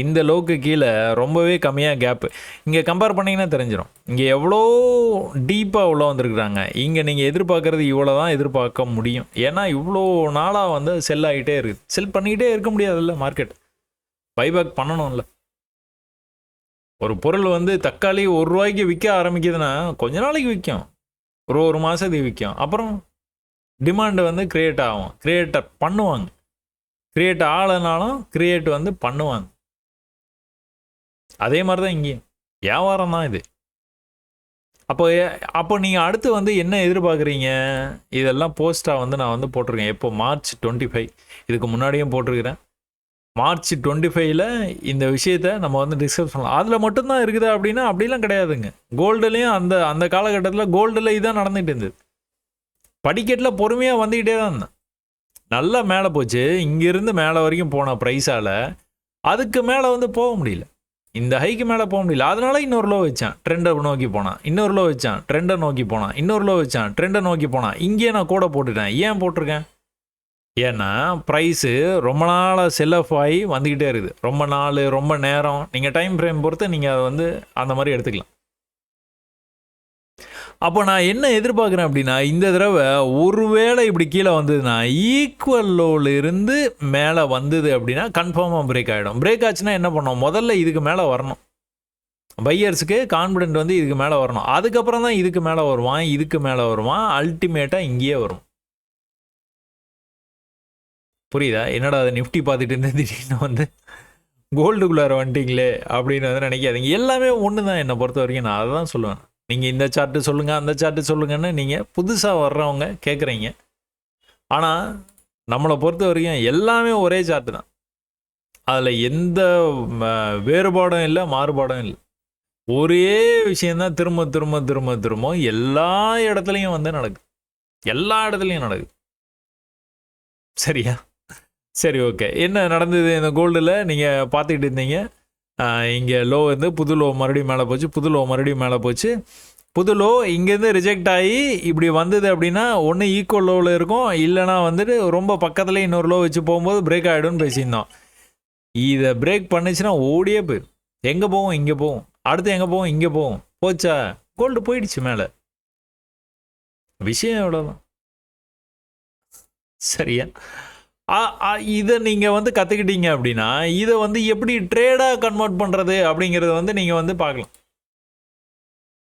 இந்த லோக்கு கீழே ரொம்பவே கம்மியாக கேப்பு. இங்கே கம்பேர் பண்ணிங்கன்னா தெரிஞ்சிடும் இங்கே எவ்வளோ டீப்பாக உள்ள வந்திருக்குறாங்க. இங்கே நீங்கள் எதிர்பார்க்குறது இவ்வளோ தான் எதிர்பார்க்க முடியும். ஏன்னா இவ்வளோ நாளாக வந்து செல் ஆகிட்டே இருக்குது. செல் பண்ணிக்கிட்டே இருக்க முடியாதுல்ல, மார்க்கெட் பைபேக் பண்ணணும்ல. ஒரு பொருள் வந்து தக்காளி ₹1 விற்க ஆரம்பிக்குதுன்னா கொஞ்ச நாளைக்கு விற்கும், ஒரு மாதத்துக்கு விற்கும். அப்புறம் டிமாண்டு வந்து கிரியேட் ஆகும், கிரியேட் ஆகலைனாலும் கிரியேட் வந்து பண்ணுவாங்க. அதே மாதிரி தான் இங்கேயும் வியாபாரம் தான் இது. அப்போ நீங்கள் அடுத்து வந்து என்ன எதிர்பார்க்குறீங்க? இதெல்லாம் போஸ்ட்டாக வந்து நான் வந்து போட்டிருக்கேன். எப்போ, March 25. இதுக்கு முன்னாடியும் போட்டிருக்கிறேன். March 25 இந்த விஷயத்தை நம்ம வந்து டிஸ்கஸ் பண்ணலாம். அதில் மட்டும்தான் இருக்குதா அப்படின்னா அப்படிலாம் கிடையாதுங்க. கோல்டுலேயும் அந்த காலகட்டத்தில் கோல்டில் இதான் நடந்துகிட்டு இருந்தது. படிக்கட்டில் பொறுமையாக வந்துக்கிட்டே தான் இருந்தேன். நல்லா மேலே போச்சு. இங்கேருந்து மேலே வரைக்கும் போன ப்ரைஸால் அதுக்கு மேலே வந்து போக முடியல, இந்த ஹைக்கு மேலே போக முடியல. அதனால இன்னொரு லோ வச்சான், ட்ரெண்டை நோக்கி போனான். இன்னொரு லோ வச்சான், ட்ரெண்டை நோக்கி போனான். இன்னொரு லோ வச்சான், ட்ரெண்டை நோக்கி போனான். இங்கேயே நான் கூட போட்டுட்டேன். ஏன் போட்டிருக்கேன்? ஏன்னா ப்ரைஸு ரொம்ப நாளாக செல் ஆஃப் ஆகி வந்துக்கிட்டே இருக்குது. ரொம்ப நேரம் நீங்கள் டைம் ஃப்ரேம் பொறுத்து நீங்கள் அதை வந்து அந்த மாதிரி எடுத்துக்கலாம். அப்போ நான் என்ன எதிர்பார்க்குறேன் அப்படின்னா, இந்த தடவை ஒருவேளை இப்படி கீழே வந்ததுன்னா ஈக்குவல் லோவில் இருந்து மேலே வந்தது அப்படின்னா கன்ஃபார்மாக பிரேக் ஆகிடும். பிரேக் ஆச்சுன்னா என்ன பண்ணோம், முதல்ல இதுக்கு மேலே வரணும். பையர்ஸுக்கு கான்ஃபிடென்ட் வந்து இதுக்கு மேலே வரணும். அதுக்கப்புறம் தான் இதுக்கு மேலே வருவான், அல்டிமேட்டாக இங்கேயே வரும். புரியுதா? என்னடா அதை நிஃப்டி பார்த்துட்டு இருந்தேன், திடீர்னு வந்து கோல்டுக்குள்ளார வந்துட்டிங்களே அப்படின்னு வந்து நினைக்காதீங்க. எல்லாமே ஒன்று தான் என்னை பொறுத்த வரைக்கும். நான் அதை தான் சொல்லுவேன். நீங்கள் இந்த சார்ட்டு சொல்லுங்கள், அந்த சார்ட்டு சொல்லுங்கன்னு நீங்கள் புதுசாக வர்றவங்க கேட்குறீங்க. ஆனால் நம்மளை பொறுத்த வரைக்கும் எல்லாமே ஒரே சார்ட்டு தான். அதில் எந்த வேறுபாடும் இல்லை, மாறுபாடும் இல்லை. ஒரே விஷயந்தான் திரும்ப எல்லா இடத்துலையும் வந்து நடக்குது. சரியா? சரி, ஓகே. என்ன நடந்தது இந்த கோல்டில்? நீங்கள் பார்த்துக்கிட்டு இருந்தீங்க, இங்கே லோ வந்து புது லோ மறுபடியும் மேலே போச்சு. புது லோ இங்கேருந்து ரிஜெக்ட் ஆகி இப்படி வந்தது அப்படின்னா ஒன்று ஈக்குவல் லோவில் இருக்கும், இல்லைனா வந்துட்டு ரொம்ப பக்கத்தில் இன்னொரு லோ வச்சு போகும்போது பிரேக் ஆகிடும்னு பேசியிருந்தோம். இதை பிரேக் பண்ணிச்சுன்னா ஓடியே போயிடும். எங்கே போகும்? இங்கே போகும். அடுத்து எங்கே போவோம், இங்கே போவோம். போச்சா, கோல்டு போயிடுச்சு மேலே. விஷயம் எவ்வளோதான். சரியா? இதை நீங்கள் வந்து கற்றுக்கிட்டீங்க அப்படின்னா இதை வந்து எப்படி ட்ரேடாக கன்வெர்ட் பண்ணுறது அப்படிங்கிறத வந்து நீங்கள் வந்து பார்க்கலாம்.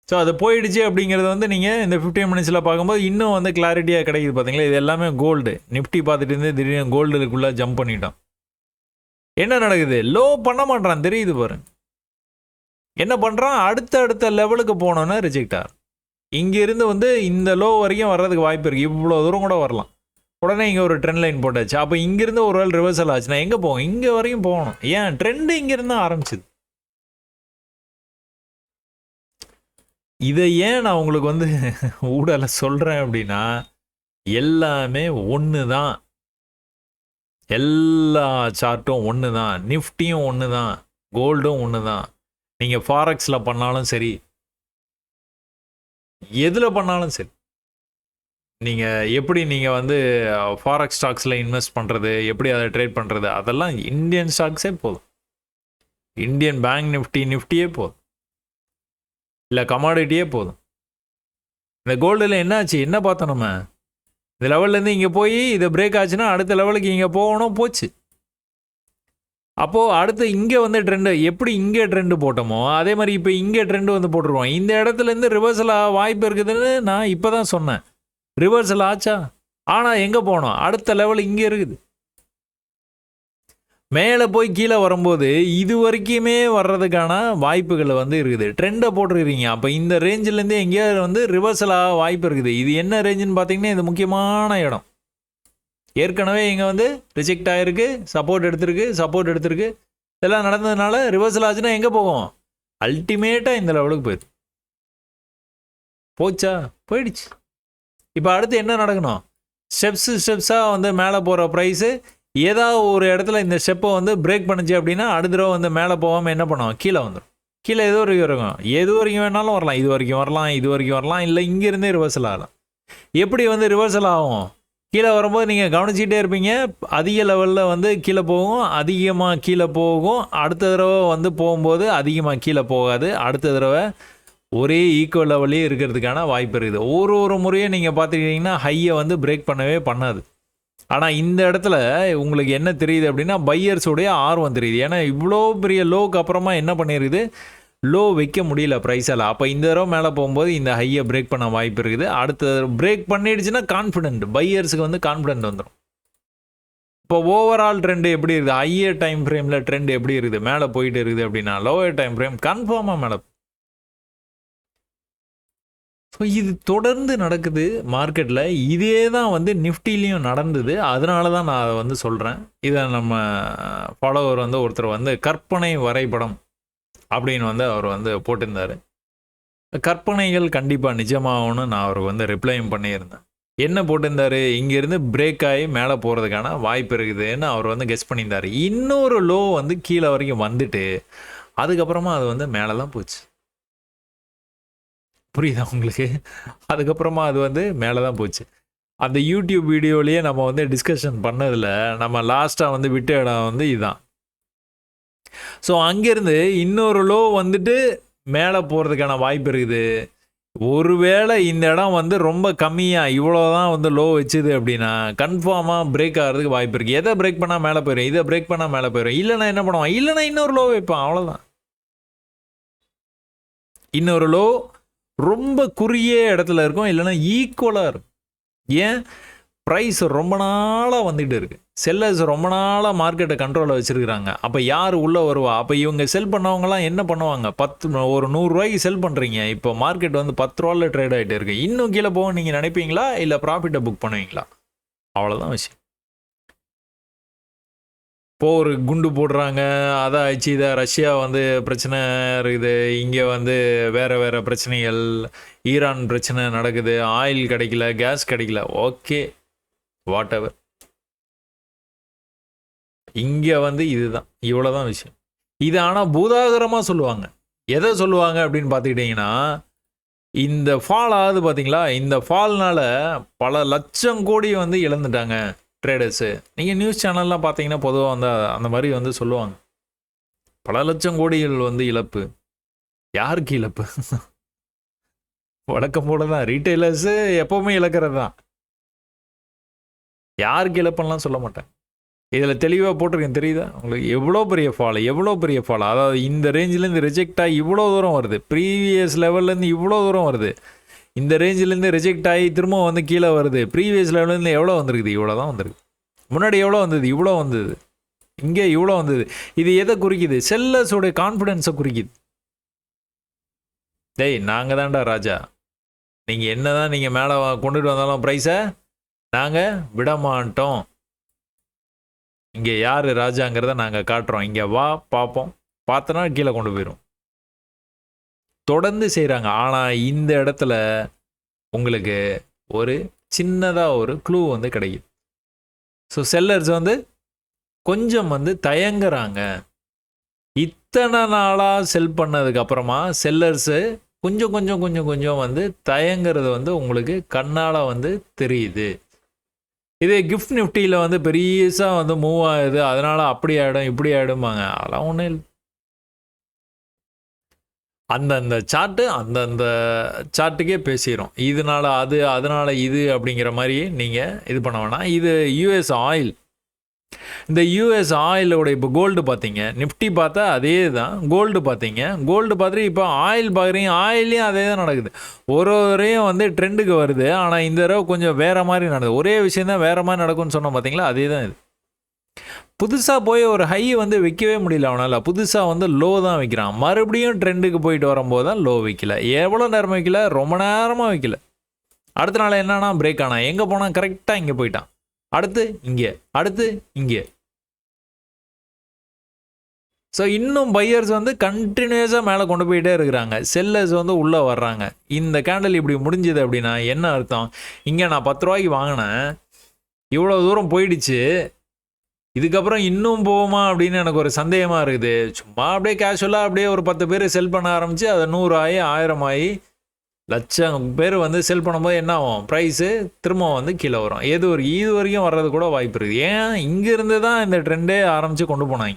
ஸோ அது போயிடுச்சு அப்படிங்கிறது வந்து நீங்கள் இந்த 15 மினிட்ஸில் பார்க்கும்போது இன்னும் வந்து கிளாரிட்டியாக கிடைக்குது. பார்த்தீங்களா, இது எல்லாமே கோல்டு. நிஃப்டி பார்த்துட்டு இருந்து திடீர்னு கோல்டுக்குள்ளே ஜம்ப் பண்ணிட்டான். என்ன நடக்குது, லோ பண்ண மாட்டான், தெரியுது பாருங்க. என்ன பண்ணுறான், அடுத்த லெவலுக்கு போனோன்னா ரிஜெக்ட் ஆகும். இங்கேருந்து வந்து இந்த லோ வரைக்கும் வர்றதுக்கு வாய்ப்பு இருக்குது. இவ்வளோ தூரம் கூட வரலாம். உடனே இங்கே ஒரு ட்ரெண்ட் லைன் போட்டாச்சு. அப்போ இங்கேருந்து ஒரு வேள் ரிவர்சல் ஆச்சுன்னா எங்கே போகும், இங்கே வரைக்கும் போகணும். ஏன், ட்ரெண்டு இங்கேருந்து ஆரம்பிச்சுது. இதை ஏன் நான் உங்களுக்கு வந்து ஊடலை சொல்கிறேன் அப்படின்னா, எல்லாமே ஒன்று தான். எல்லா சார்ட்டும் ஒன்று தான், நிஃப்டியும் ஒன்று தான், கோல்டும் ஒன்று தான். நீங்கள் ஃபாரெக்ஸில் பண்ணாலும் சரி, எதில் பண்ணாலும் சரி, நீங்கள் எப்படி நீங்கள் வந்து ஃபாரெக்ஸ் ஸ்டாக்ஸில் இன்வெஸ்ட் பண்ணுறது, எப்படி அதை ட்ரேட் பண்ணுறது, அதெல்லாம் இந்தியன் ஸ்டாக்ஸே போதும். இந்தியன் பேங்க் நிஃப்டியே போதும், இல்லை கமாடிட்டியே போதும். இந்த கோல்டில் என்னாச்சு, என்ன பார்த்தோம் நம்ம, இந்த லெவல்லேருந்து இங்கே போய் இதை பிரேக் ஆச்சுன்னா அடுத்த லெவலுக்கு இங்கே போகணும், போச்சு. அப்போது அடுத்து இங்கே வந்து ட்ரெண்டு எப்படி இங்கே ட்ரெண்டு போட்டோமோ அதே மாதிரி இப்போ இங்கே ட்ரெண்டு வந்து போட்டுருவோம். இந்த இடத்துலேருந்து ரிவர்சல் வாய்ப்பு இருக்குதுன்னு நான் இப்போ தான் சொன்னேன். ரிவர்சல் ஆச்சா, ஆனால் எங்கே போனோம், அடுத்த லெவல் இங்கே இருக்குது. மேலே போய் கீழே வரும்போது இது வரைக்குமே வர்றதுக்கான வாய்ப்புகள் வந்து இருக்குது. ட்ரெண்டை போட்டுருக்கிறீங்க. அப்போ இந்த ரேஞ்சிலேருந்து எங்கேயாவது வந்து ரிவர்சல் ஆக வாய்ப்பு இருக்குது. இது என்ன ரேஞ்சுன்னு பார்த்தீங்கன்னா இது முக்கியமான இடம். ஏற்கனவே இங்கே வந்து ரிஜெக்ட் ஆகிருக்கு, சப்போர்ட் எடுத்திருக்கு. இதெல்லாம் நடந்ததுனால ரிவர்சல் ஆச்சுன்னா எங்கே போகும், அல்டிமேட்டாக இந்த லெவலுக்கு போயிடுது. போச்சா, போயிடுச்சு. இப்போ அடுத்து என்ன நடக்கணும், ஸ்டெப்ஸாக வந்து மேலே போகிற ப்ரைஸு ஏதாவது ஒரு இடத்துல இந்த ஸ்டெப்பை வந்து பிரேக் பண்ணிச்சு அப்படின்னா அடுத்த தடவை வந்து மேலே போகாமல் என்ன பண்ணுவோம், கீழே வந்துடும். கீழே எது வரைக்கும் இருக்கும், எது வரைக்கும் வேணாலும் வரலாம். இது வரைக்கும் வரலாம், இல்லை இங்கேருந்தே ரிவர்சல் ஆகலாம். எப்படி வந்து ரிவர்சல் ஆகும், கீழே வரும்போது நீங்கள் கவனிச்சிக்கிட்டே இருப்பீங்க. அதிக லெவலில் வந்து கீழே போகும், அதிகமாக கீழே போகும். அடுத்த தடவை வந்து போகும்போது அதிகமாக கீழே போகாது. அடுத்த தடவை ஒரே ஈக்குவல் லெவல்லே இருக்கிறதுக்கான வாய்ப்பு இருக்குது. ஒரு முறையும் நீங்கள் பார்த்துக்கிட்டிங்கன்னா ஹையை வந்து பிரேக் பண்ணவே பண்ணாது. ஆனால் இந்த இடத்துல உங்களுக்கு என்ன தெரியுது அப்படின்னா பையர்ஸோடைய ஆர்வம் தெரியுது. ஏன்னா இவ்வளோ பெரிய லோக்கு அப்புறமா என்ன பண்ணியிருக்குது, லோ வைக்க முடியல ப்ரைஸால். அப்போ இந்த தடவை மேலே போகும்போது இந்த ஹையை பிரேக் பண்ண வாய்ப்பு இருக்குது. அடுத்த பிரேக் பண்ணிடுச்சுன்னா கான்ஃபிடென்ட், பையர்ஸுக்கு வந்து கான்ஃபிடென்ட் வந்துடும். இப்போ ஓவரால் ட்ரெண்டு எப்படி இருக்குது, ஹையர் டைம் ஃப்ரேமில் ட்ரெண்ட் எப்படி இருக்குது, மேலே போயிட்டு இருக்குது அப்படின்னா லோவர் டைம் ஃப்ரேம் கன்ஃபார்மாக மேலே. ஸோ இது தொடர்ந்து நடக்குது மார்க்கெட்டில். இதே தான் வந்து நிஃப்டிலையும் நடந்தது. அதனால தான் நான் அதை வந்து சொல்கிறேன். இதை நம்ம ஃபாலோவர் வந்து ஒருத்தர் வந்து கற்பனை வரைபடம் அப்படின்னு வந்து அவர் வந்து போட்டிருந்தார். கற்பனைகள் கண்டிப்பாக நிஜமாகணும்னு நான் அவருக்கு வந்து ரிப்ளையும் பண்ணியிருந்தேன். என்ன போட்டிருந்தார், இங்கேருந்து பிரேக் ஆகி மேலே போகிறதுக்கான வாய்ப்பு இருக்குதுன்னு அவர் வந்து கெஸ் பண்ணியிருந்தார். இன்னொரு லோ வந்து கீழே வரைக்கும் வந்துட்டு அதுக்கப்புறமா அது வந்து மேலே தான் போச்சு. புரியுதா உங்களுக்கு? அதுக்கப்புறமா அது வந்து மேலே தான் போச்சு. அந்த யூடியூப் வீடியோலேயே நம்ம வந்து டிஸ்கஷன் பண்ணதில் நம்ம லாஸ்ட்டாக வந்து விட்ட இடம் வந்து இதுதான். ஸோ அங்கேருந்து இன்னொரு லோ வந்துட்டு மேலே போகிறதுக்கான வாய்ப்பு இருக்குது. ஒருவேளை இந்த இடம் வந்து ரொம்ப கம்மியாக இவ்வளோ தான் வந்து லோ வச்சுது அப்படின்னா கன்ஃபார்மாக பிரேக் ஆகிறதுக்கு வாய்ப்பு இருக்குது. எதை பிரேக் பண்ணால் மேலே போயிடும், இதை பிரேக் பண்ணால் மேலே போயிடும். இல்லைன்னா என்ன பண்ணுவான், இல்லைன்னா இன்னொரு லோ வைப்பான், அவ்வளோதான். இன்னொரு லோ ரொம்ப குறுகிய இடத்துல இருக்கும், இல்லைன்னா ஈக்குவலாக இருக்கும். ஏன், ப்ரைஸ் ரொம்ப நாளாக வந்துகிட்டு இருக்குது. செல்லர்ஸ் ரொம்ப நாளாக மார்க்கெட்டை கண்ட்ரோலில் வச்சுருக்கிறாங்க. அப்போ யார் உள்ளே வருவா, அப்போ இவங்க செல் பண்ணவங்களாம் என்ன பண்ணுவாங்க, ஒரு 100 ரூபாய்க்கு செல் பண்ணுறீங்க. இப்போ மார்க்கெட் வந்து 10 ரூபாயில் ட்ரேட் ஆகிட்டு இருக்குது. இன்னும் கீழே போக நீங்கள் நினைப்பீங்களா, இல்லை ப்ராஃபிட்டை புக் பண்ணுவீங்களா? அவ்வளோதான் விஷயம். இப்போது ஒரு குண்டு போடுறாங்க, அதான் ஆச்சு, இதை ரஷ்யா வந்து பிரச்சனை இருக்குது, இங்கே வந்து வேறு பிரச்சனைகள், ஈரான் பிரச்சனை நடக்குது, ஆயில் கிடைக்கல, கேஸ் கிடைக்கல, ஓகே வாட் எவர். இங்கே வந்து இதுதான், இவ்வளோதான் விஷயம். இது ஆனால் பூதாகரமாக சொல்லுவாங்க. எதை சொல்லுவாங்க அப்படின்னு பார்த்துக்கிட்டிங்கன்னா, இந்த ஃபால் ஆகுது பார்த்தீங்களா, இந்த ஃபால்னால் பல லட்சம் கோடி வந்து இழந்துட்டாங்க ட்ரேடர்ஸு. நீங்கள் நியூஸ் சேனல்லாம் பார்த்தீங்கன்னா பொதுவாக வந்து அந்த மாதிரி வந்து சொல்லுவாங்க, பல லட்சம் கோடிகள் வந்து இழப்பு. யாருக்கு இழப்பு? வழக்கம் போல தான். ரீட்டைலர்ஸு எப்போவுமே இழக்கிறது தான். யாருக்கு இழப்புலாம் சொல்ல மாட்டேன். இதில் தெளிவாக போட்டிருக்கேன் தெரியுதா உங்களுக்கு? எவ்வளோ பெரிய ஃபால். அதாவது இந்த ரேஞ்சிலேருந்து ரிஜெக்ட் ஆகி இவ்வளோ தூரம் வருது. ப்ரீவியஸ் லெவல்லேருந்து இவ்வளோ தூரம் வருது. இந்த ரேஞ்சிலேருந்து ரிஜெக்ட் ஆகி திரும்ப வந்து கீழே வருது. ப்ரீவியஸ் லெவல்லேருந்து எவ்வளோ வந்திருக்குது? இவ்வளோ தான் வந்திருக்கு. முன்னாடி எவ்வளோ வந்தது? இவ்வளோ வந்தது. இங்கே இவ்வளோ வந்தது. இது எதை குறிக்குது? செல்லர்ஸோடைய கான்ஃபிடென்ஸை குறிக்குது. டேய் நாங்கள் தான்டா ராஜா, நீங்கள் என்ன தான் நீங்கள் மேலே கொண்டுட்டு வந்தாலும் ப்ரைஸை நாங்கள் விட மாட்டோம். இங்கே யார் ராஜாங்கிறத நாங்கள் காட்டுறோம். இங்கே வா பார்ப்போம். பார்த்தோன்னா கீழே கொண்டு போயிடும். தொடர்ந்து செய்கிறாங்க. ஆனால் இந்த இடத்துல உங்களுக்கு ஒரு சின்னதாக ஒரு க்ளூ வந்து கிடைக்குது. ஸோ செல்லர்ஸ் வந்து கொஞ்சம் வந்து தயங்குறாங்க. இத்தனை நாளாக செல் பண்ணதுக்கு அப்புறமா செல்லர்ஸு கொஞ்சம் வந்து தயங்குறது வந்து உங்களுக்கு கண்ணால் வந்து தெரியுது. இதே கிஃப்ட் நிஃப்டியில் வந்து பெரியசாக வந்து மூவ் ஆகுது, அதனால் அப்படி ஆகிடும் இப்படி ஆகிடும்பாங்க. அதெல்லாம் ஒன்றும் இல்லை. அந்தந்த சார்ட்டு அந்தந்த சார்ட்டுக்கே பேசிடும். இதனால் அது, அதனால் இது அப்படிங்கிற மாதிரி நீங்கள் இது பண்ண வேணாம். இது யூஎஸ் ஆயில். இந்த யூஎஸ் ஆயிலோட இப்போ கோல்டு பார்த்தீங்க, நிஃப்டி பார்த்தா அதே தான். கோல்டு பார்த்தீங்க, கோல்டு பார்த்துட்டு இப்போ ஆயில் பார்க்குறீங்க, ஆயிலையும் அதே தான் நடக்குது. ஒரையும் வந்து ட்ரெண்டுக்கு வருது. ஆனால் இந்த தடவை கொஞ்சம் வேறு மாதிரி நடக்குது. ஒரே விஷயம் தான் வேறு மாதிரி நடக்கும்னு சொன்னோம் பார்த்தீங்களா, அதே தான் இது. புதுசாக போய் ஒரு ஹை வந்து வைக்கவே முடியல அவனால். புதுசாக வந்து லோ தான் வைக்கிறான். மறுபடியும் ட்ரெண்டுக்கு போயிட்டு வரும்போது தான் லோ வைக்கல. எவ்வளோ நேரம் வைக்கல? ரொம்ப நேரமாக வைக்கல. அடுத்த நாள் என்னன்னா பிரேக் ஆனால் எங்கே போனால் கரெக்டாக இங்கே போயிட்டான். அடுத்து இங்கே, அடுத்து இங்கே. ஸோ இன்னும் பையர்ஸ் வந்து கண்டினியூஸாக மேலே கொண்டு போயிட்டே இருக்கிறாங்க. செல்லர்ஸ் வந்து உள்ளே வர்றாங்க. இந்த கேண்டில் இப்படி முடிஞ்சுது அப்படின்னா என்ன அர்த்தம்? இங்கே நான் 10 ரூபாய்க்கு வாங்கினேன், இவ்வளோ தூரம் போயிடுச்சு, இதுக்கப்புறம் இன்னும் போகுமா அப்படின்னு எனக்கு ஒரு சந்தேகமாக இருக்குது. சும்மா அப்படியே கேஷுவலாக அப்படியே ஒரு 10 பேர் செல் பண்ண ஆரம்பித்து அதை 100 ஆகி 1000 ஆகி லட்சம் பேர் வந்து செல் பண்ணும்போது என்ன ஆகும்? ப்ரைஸு திரும்ப வந்து கீழே வரும். இது வரைக்கும் வர்றது கூட வாய்ப்பு இருக்குது. ஏன் இங்கேருந்து தான் இந்த ட்ரெண்டே ஆரம்பித்து கொண்டு போனாங்க.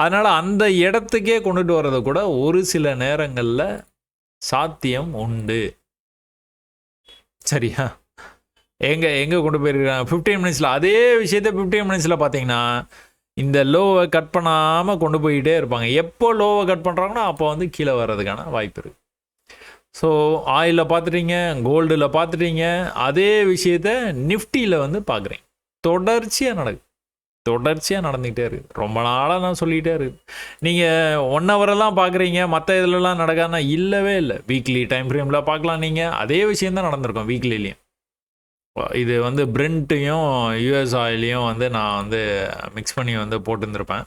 அதனால் அந்த இடத்துக்கே கொண்டுட்டு வர்றது கூட ஒரு சில நேரங்களில் சாத்தியம் உண்டு. சரியா? எங்கே கொண்டு போயிருக்காங்க 15 மினிட்ஸில் அதே விஷயத்த 15 மினிட்ஸில் பார்த்தீங்கன்னா இந்த லோவை கட் பண்ணாமல் கொண்டு போயிட்டே இருப்பாங்க. எப்போ லோவை கட் பண்ணுறாங்கன்னா அப்போ வந்து கீழே வர்றதுக்கான வாய்ப்பு இருக்குது. ஸோ ஆயிலில் பார்த்துட்டீங்க, கோல்டில் பார்த்துட்டீங்க, அதே விஷயத்த நிஃப்டியில் வந்து பார்க்குறீங்க. தொடர்ச்சியாக நடந்துக்கிட்டே இருக்குது. ரொம்ப நாளாக நான் சொல்லிகிட்டே இருக்குது. நீங்கள் 1 ஹவரெல்லாம் பார்க்குறீங்க, மற்ற இதிலலாம் நடக்காதுன்னா இல்லவே இல்லை. வீக்லி டைம் ஃப்ரேமில் பார்க்கலாம். நீங்கள் அதே விஷயந்தான் நடந்திருக்கும் வீக்லிலையும். இது வந்து பிரெண்ட்டையும் யூஎஸ் ஆயிலையும் வந்து நான் வந்து மிக்ஸ் பண்ணி வந்து போட்டுருந்துருப்பேன்.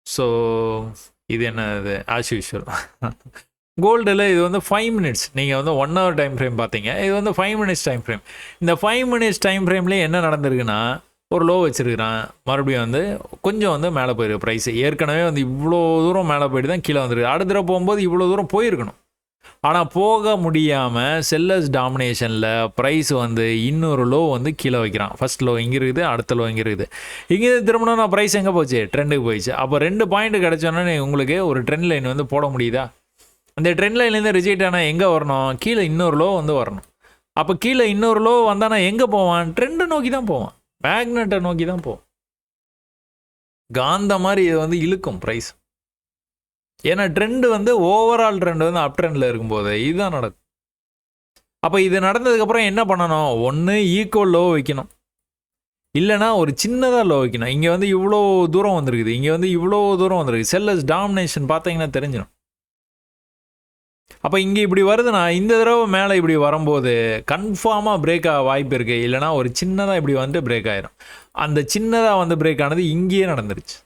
ஸோ இது என்ன இது ஆஸ் யூஷுவல். கோல்டில் இது வந்து 5 மினிட்ஸ். நீங்கள் வந்து 1 ஹவர் டைம் ஃப்ரேம் பார்த்தீங்க, இது வந்து 5 மினிட்ஸ் டைம் ஃப்ரேம். இந்த 5 மினிட்ஸ் டைம் ஃப்ரேம்லேயே என்ன நடந்திருக்குன்னா, ஒரு லோ வச்சுருக்கிறான், மறுபடியும் வந்து கொஞ்சம் வந்து மேலே போயிருக்கு ப்ரைஸ். ஏற்கனவே வந்து இவ்வளோ தூரம் மேலே போயிட்டு தான் கீழே வந்துருக்கு. அடுத்த தடவை போகும்போது இவ்வளோ தூரம் போயிருக்கணும். ஆனால் போக முடியாமல் செல்லர்ஸ் டாமினேஷனில் ப்ரைஸ் வந்து இன்னொரு லோ வந்து கீழே வைக்கிறான். ஃபர்ஸ்ட் லோ இங்கே இருக்குது, அடுத்த லோ இங்கே இருக்குது. இங்கேருந்து திரும்பணும் ப்ரைஸ் எங்கே போச்சு? ட்ரெண்டுக்கு போயிடுச்சு. அப்போ 2 பாயிண்ட் கிடச்சோன்னே உங்களுக்கு ஒரு ட்ரெண்ட் லைன் வந்து போட முடியுதா? அந்த ட்ரெண்ட் லைன்லேருந்து ரிஜெக்ட் ஆனால் எங்கே வரணும்? கீழே இன்னொரு லோ வந்து வரணும். அப்போ கீழே இன்னொரு லோ வந்தானா எங்கே போவான்? ட்ரெண்டை நோக்கி தான் போவான், மேக்னெட்டை நோக்கி தான் போவான். காந்த மாதிரி இது வந்து இழுக்கும் ப்ரைஸ். ஏன்னா ட்ரெண்டு வந்து ஓவரால் ட்ரெண்டு வந்து அப் ட்ரெண்டில் இருக்கும்போது இதுதான் நடக்கும். அப்போ இது நடந்ததுக்கப்புறம் என்ன பண்ணணும்? ஒன்று ஈக்குவல் லோ வைக்கணும், இல்லைனா ஒரு சின்னதாக லோ வைக்கணும். இங்கே வந்து இவ்வளோ தூரம் வந்துருக்குது, இங்கே வந்து இவ்வளோ தூரம் வந்துருக்கு. செல்லர்ஸ் டாமினேஷன் பார்த்தீங்கன்னா தெரிஞ்சிடும். அப்போ இங்கே இப்படி வருதுன்னா இந்த தடவை மேலே இப்படி வரும்போது கன்ஃபார்மாக பிரேக் ஆக வாய்ப்பு இருக்குது. இல்லைனா ஒரு சின்னதாக இப்படி வந்து பிரேக் ஆயிரும். அந்த சின்னதாக வந்து பிரேக் ஆனது இங்கேயே நடந்துருச்சு.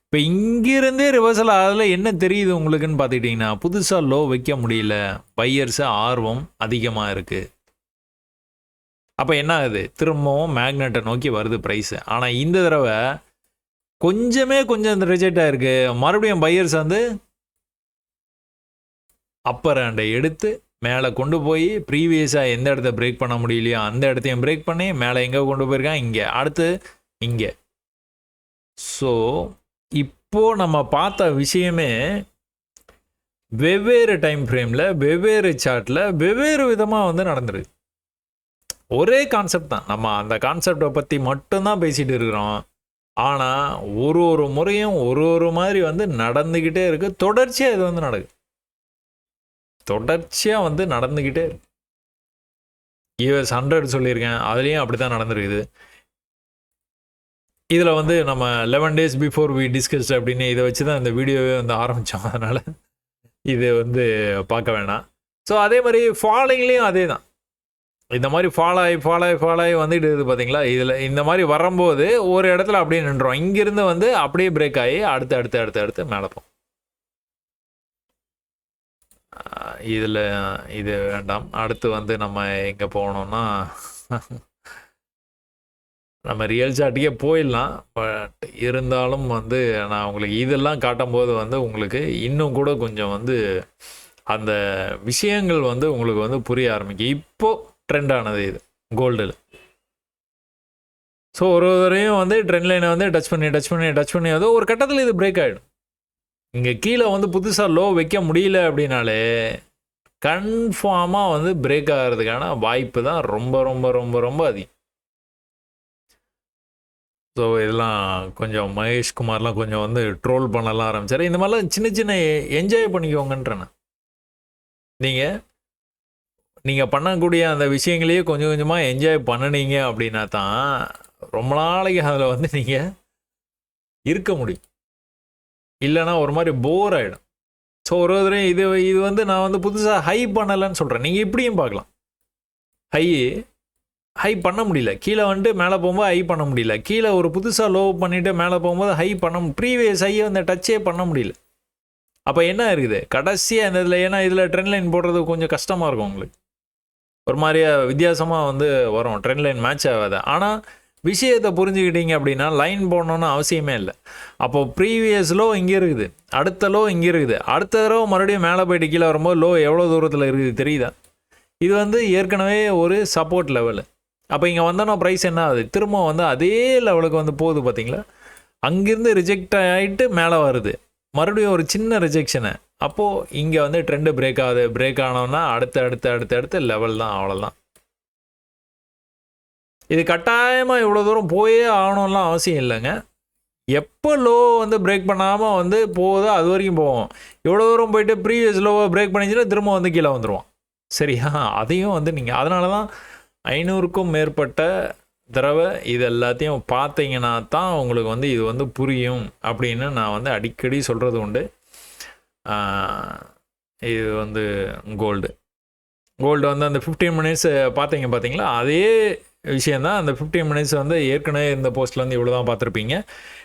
இப்போ இங்கிருந்தே ரிவர்சல் அதில் என்ன தெரியுது உங்களுக்குன்னு பார்த்துக்கிட்டிங்கன்னா, புதுசாக லோ வைக்க முடியல, பையர்ஸு ஆர்வம் அதிகமாக இருக்குது. அப்போ என்ன ஆகுது? திரும்பவும் மேக்னெட்டை நோக்கி வருது ப்ரைஸு. ஆனால் இந்த தடவை கொஞ்சம் ரிஜெக்ட் ஆகிருக்கு. மறுபடியும் பையர்ஸ் வந்து அப்பர் ஹேண்டை எடுத்து மேலே கொண்டு போய் ப்ரீவியஸாக எந்த இடத்த பிரேக் பண்ண முடியலையோ அந்த இடத்தையும் பிரேக் பண்ணி மேலே எங்கே கொண்டு போயிருக்கான்? இங்கே, அடுத்து இங்கே. ஸோ இப்போ நம்ம பார்த்த விஷயமே வெவ்வேறு டைம் ஃப்ரேமில் வெவ்வேறு சார்ட்டில் வெவ்வேறு விதமாக வந்து நடந்துருக்கு. ஒரே கான்செப்ட் தான், நம்ம அந்த கான்செப்டை பற்றி மட்டும்தான் பேசிகிட்டு இருக்கிறோம். ஆனால் ஒரு முறையும் ஒரு மாதிரி வந்து நடந்துக்கிட்டே இருக்குது. தொடர்ச்சியாக இது வந்து நடக்குது, தொடர்ச்சியாக வந்து நடந்துக்கிட்டே இருக்கு. US 100 சொல்லியிருக்கேன், அதுலேயும் அப்படி தான் நடந்துருக்குது. இதில் வந்து நம்ம 11 days பிஃபோர் வி டிஸ்கஸ்ட் அப்படின்னு இதை வச்சு தான் இந்த வீடியோவே வந்து ஆரம்பித்தோம். அதனால் இது வந்து பார்க்க வேணாம். ஸோ அதே மாதிரி ஃபாலோயிங்லேயும் அதே தான். இந்த மாதிரி ஃபாலோ ஆகி வந்துட்டு இருக்குது பார்த்தீங்களா. இதில் இந்த மாதிரி வரும்போது ஒரு இடத்துல அப்படியே நின்றோம். இங்கிருந்து வந்து அப்படியே பிரேக் ஆகி அடுத்து மேலே போகும். இதில் இது வேண்டாம். அடுத்து வந்து நம்ம எங்கே போகணுன்னா நம்ம ரியல் சார்ட்டுக்கே போயிடலாம். பட் இருந்தாலும் வந்து நான் உங்களுக்கு இதெல்லாம் காட்டும்போது வந்து உங்களுக்கு இன்னும் கூட கொஞ்சம் வந்து அந்த விஷயங்கள் வந்து உங்களுக்கு வந்து புரிய ஆரம்பிக்கும். இப்போது ட்ரெண்ட் ஆனது இது கோல்டில். ஸோ ஒரு தரையும் வந்து ட்ரெண்ட் லைனை வந்து டச் பண்ணி அதோ ஒரு கட்டத்தில் இது பிரேக் ஆகிடும். இங்கே கீழே வந்து புதுசாக லோ வைக்க முடியல அப்படின்னாலே கன்ஃபார்மாக வந்து பிரேக் ஆகிறதுக்கான வாய்ப்பு தான் ரொம்ப ரொம்ப ரொம்ப ரொம்ப அதிகம். ஸோ இதெல்லாம் கொஞ்சம் மகேஷ்குமார்லாம் கொஞ்சம் வந்து ட்ரோல் பண்ணலாம் ஆரம்பிச்சார். இந்த மாதிரிலாம் சின்ன சின்ன என்ஜாய் பண்ணிக்கோங்கன்றேன். நீங்கள் பண்ணக்கூடிய அந்த விஷயங்களையே கொஞ்சம் கொஞ்சமாக என்ஜாய் பண்ணினீங்க அப்படின்னா தான் ரொம்ப நாளைக்கு அதில் வந்து நீங்கள் இருக்க முடியும். இல்லைனா ஒரு மாதிரி போர் ஆகிடும். ஸோ ஒரு தடவை இது வந்து நான் வந்து புதுசாக ஹை பண்ணலைன்னு சொல்கிறேன். நீங்கள் இப்படியும் பார்க்கலாம். ஹை பண்ண முடியல, கீழே வந்துட்டு மேலே போகும்போது ஹை பண்ண முடியல, கீழே ஒரு புதுசாக லோ பண்ணிவிட்டு மேலே போகும்போது ஹை ப்ரீவியஸ் ஹையை வந்து டச்சே பண்ண முடியல. அப்போ என்ன இருக்குது கடைசியாக இந்த இதில்? ஏன்னா இதில் ட்ரெண்ட் லைன் போடுறது கொஞ்சம் கஷ்டமாக இருக்கும் உங்களுக்கு. ஒரு மாதிரியா வித்தியாசமாக வந்து வரும், ட்ரெண்ட் லைன் மேட்ச் ஆகாது. ஆனால் விஷயத்தை புரிஞ்சுக்கிட்டீங்க அப்படின்னா லைன் போடணுன்னு அவசியமே இல்லை. அப்போது ப்ரீவியஸ் லோ இங்கே இருக்குது, அடுத்த லோ இங்கே இருக்குது, அடுத்த தடவை மறுபடியும் மேலே போய்ட்டு கீழே வரும்போது லோ எவ்வளோ தூரத்தில் இருக்குது தெரியுதா? இது வந்து ஏற்கனவே ஒரு சப்போர்ட் லெவலு. அப்போ இங்கே வந்தோன்னா ப்ரைஸ் என்ன ஆகுது, திரும்ப வந்து அதே லெவலுக்கு வந்து போகுது பார்த்தீங்களா. அங்கேருந்து ரிஜெக்ட் ஆகிட்டு மேலே வருது, மறுபடியும் ஒரு சின்ன ரிஜெக்ஷனு. அப்போது இங்கே வந்து ட்ரெண்டு பிரேக் ஆகுது. பிரேக் ஆனோன்னா அடுத்த லெவல் தான், அவ்வளோதான். இது கட்டாயமாக இவ்வளோ தூரம் போயே ஆகணும்லாம் அவசியம் இல்லைங்க. எப்போ லோ வந்து பிரேக் பண்ணாமல் வந்து போகுதோ அது வரைக்கும் போவோம். இவ்வளோ தூரம் போயிட்டு ப்ரீவியஸ் லோவை பிரேக் பண்ணிச்சுன்னா திரும்ப வந்து கீழே வந்துடுவோம். சரியா? அதையும் வந்து நீங்கள் அதனால தான் 500க்கும் மேற்பட்ட தடவை இது எல்லாத்தையும் பார்த்தீங்கன்னா தான் உங்களுக்கு வந்து இது வந்து புரியும் அப்படின்னு நான் வந்து அடிக்கடி சொல்கிறது உண்டு. இது வந்து கோல்டு வந்து அந்த 15 மினிட்ஸ் பார்த்தீங்களா, அதே விஷயந்தான். அந்த 15 மினிட்ஸ் வந்து ஏற்கனவே இந்த போஸ்ட்டில் வந்து இவ்வளோ தான் பார்த்துருப்பீங்க.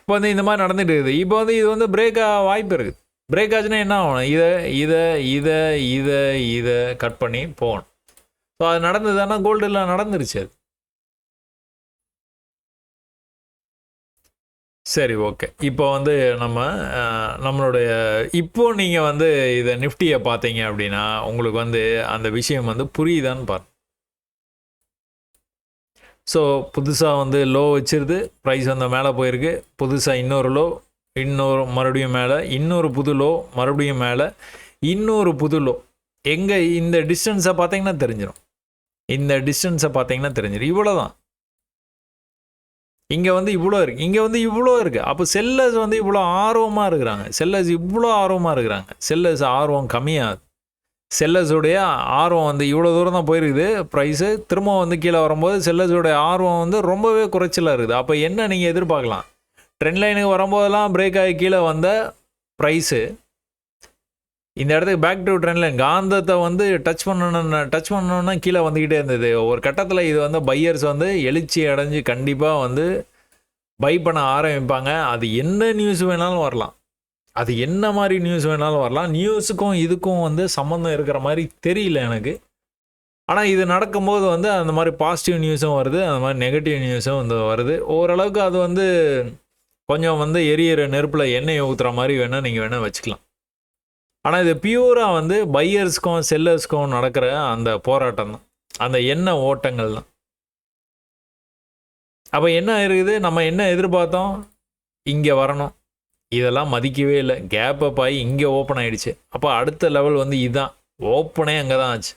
இப்போ வந்து இந்த மாதிரி நடந்துட்டு இருக்குது. இப்போ வந்து இது வந்து பிரேக் ஆக வாய்ப்பு இருக்குது. பிரேக் ஆச்சுன்னா என்ன ஆகணும், இதை கட் பண்ணி போகணும். ஸோ அது நடந்ததுன்னா கோல்டெல்லாம் நடந்துருச்சு அது. சரி, ஓகே. இப்போ வந்து நம்மளுடைய இப்போது நீங்கள் வந்து இதை நிஃப்டியை பார்த்தீங்க அப்படின்னா உங்களுக்கு வந்து அந்த விஷயம் வந்து புரியுதான்னு பாருங்க. ஸோ புதுசாக வந்து லோ வச்சிருது, ப்ரைஸ் வந்து மேலே போயிருக்கு. புதுசாக இன்னொரு லோ, மறுபடியும் மேலே, இன்னொரு புது லோ, மறுபடியும் மேலே, இன்னொரு புது லோ. எங்கே இந்த டிஸ்டன்ஸை பார்த்தீங்கன்னா தெரிஞ்சிடும். இவ்வளோ தான். இங்கே வந்து இவ்வளோ இருக்குது, இங்கே வந்து இவ்வளோ இருக்குது. அப்போ செல்லர்ஸ் வந்து இவ்வளோ ஆர்வமாக இருக்கிறாங்க. செல்லர்ஸ் ஆர்வம் கம்மியாகுது. செல்லர்ஸுடைய ஆர்வம் வந்து இவ்வளோ தூரம் தான் போயிருக்குது ப்ரைஸு. திரும்ப வந்து கீழே வரும்போது செல்லர்ஸுடைய ஆர்வம் வந்து ரொம்பவே குறைச்சலாக இருக்குது. அப்போ என்ன நீங்கள் எதிர்பார்க்கலாம், ட்ரெண்ட் லைனுக்கு வரும்போதெல்லாம் பிரேக் ஆகி கீழே வந்த ப்ரைஸு இந்த இடத்துக்கு பேக் டு ட்ரெண்ட் லைன் காந்தத்தை வந்து டச் பண்ணணுன்னா கீழே வந்துக்கிட்டே இருந்தது. ஒரு கட்டத்தில் இது வந்து பையர்ஸ் வந்து எழுச்சி அடைஞ்சு கண்டிப்பாக வந்து பை பண்ண ஆரம்பிப்பாங்க. அது என்ன நியூஸ் வேணாலும் வரலாம், அது என்ன மாதிரி நியூஸ் வேணாலும் வரலாம். நியூஸுக்கும் இதுக்கும் வந்து சம்மந்தம் இருக்கிற மாதிரி தெரியல எனக்கு. ஆனால் இது நடக்கும்போது வந்து அந்த மாதிரி பாசிட்டிவ் நியூஸும் வருது, அந்த மாதிரி நெகட்டிவ் நியூஸும் வந்து வருது. ஓரளவுக்கு அது வந்து கொஞ்சம் வந்து எரியிற நெருப்பில் எண்ணெய் ஊற்றுற மாதிரி நீங்கள் வேணால் வச்சுக்கலாம். ஆனால் இது பியூராக வந்து பையர்ஸ்க்கும் செல்லர்ஸ்க்கும் நடக்கிற அந்த போராட்டம் தான், அந்த எண்ணெய் ஓட்டங்கள் தான். அப்போ என்ன இருக்குது, நம்ம என்ன எதிர்பார்த்தோம், இங்கே வரணும், இதெல்லாம் மதிக்கவே இல்லை. கேப் அப் ஆகி இங்கே ஓப்பன் ஆகிடுச்சு. அப்போ அடுத்த லெவல் வந்து இதுதான், ஓப்பனே அங்கே தான் ஆச்சு.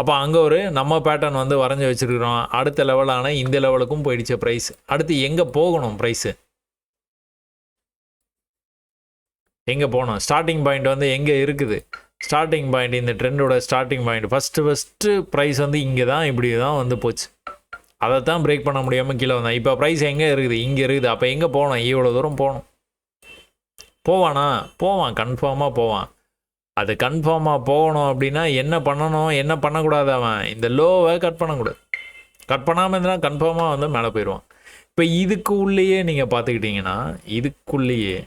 அப்போ அங்கே ஒரு நம்ம பேட்டர்ன் வந்து வரைஞ்சி வச்சுருக்கிறோம். அடுத்த லெவலான இந்த லெவலுக்கும் போயிடுச்சு ப்ரைஸ். அடுத்து எங்கே போகணும் ப்ரைஸு? எங்கே போகணும்? ஸ்டார்டிங் பாயிண்ட் வந்து எங்கே இருக்குது? ஸ்டார்டிங் பாயிண்ட், இந்த ட்ரெண்டோட ஸ்டார்டிங் பாயிண்ட் ஃபஸ்ட்டு ப்ரைஸ் வந்து இங்கே தான், இப்படி தான் வந்து போச்சு. அதை தான் பிரேக் பண்ண முடியாமல் கீழே வந்தேன். இப்போ ப்ரைஸ் எங்கே இருக்குது? இங்கே இருக்குது. அப்போ எங்கே போகணும்? இவ்வளோ தூரம் போகணும். போவானா? போவான், கன்ஃபார்மாக போவான். அது கன்ஃபார்மாக போகணும் அப்படின்னா என்ன பண்ணணும், என்ன பண்ணக்கூடாது? அவன் இந்த லோவை கட் பண்ணக்கூடாது. கட் பண்ணாமல் இருந்தால் கன்ஃபார்மாக வந்து மேலே போயிடுவான். இப்போ இதுக்கு உள்ளேயே நீங்கள் பார்த்துக்கிட்டிங்கன்னா, இதுக்குள்ளேயே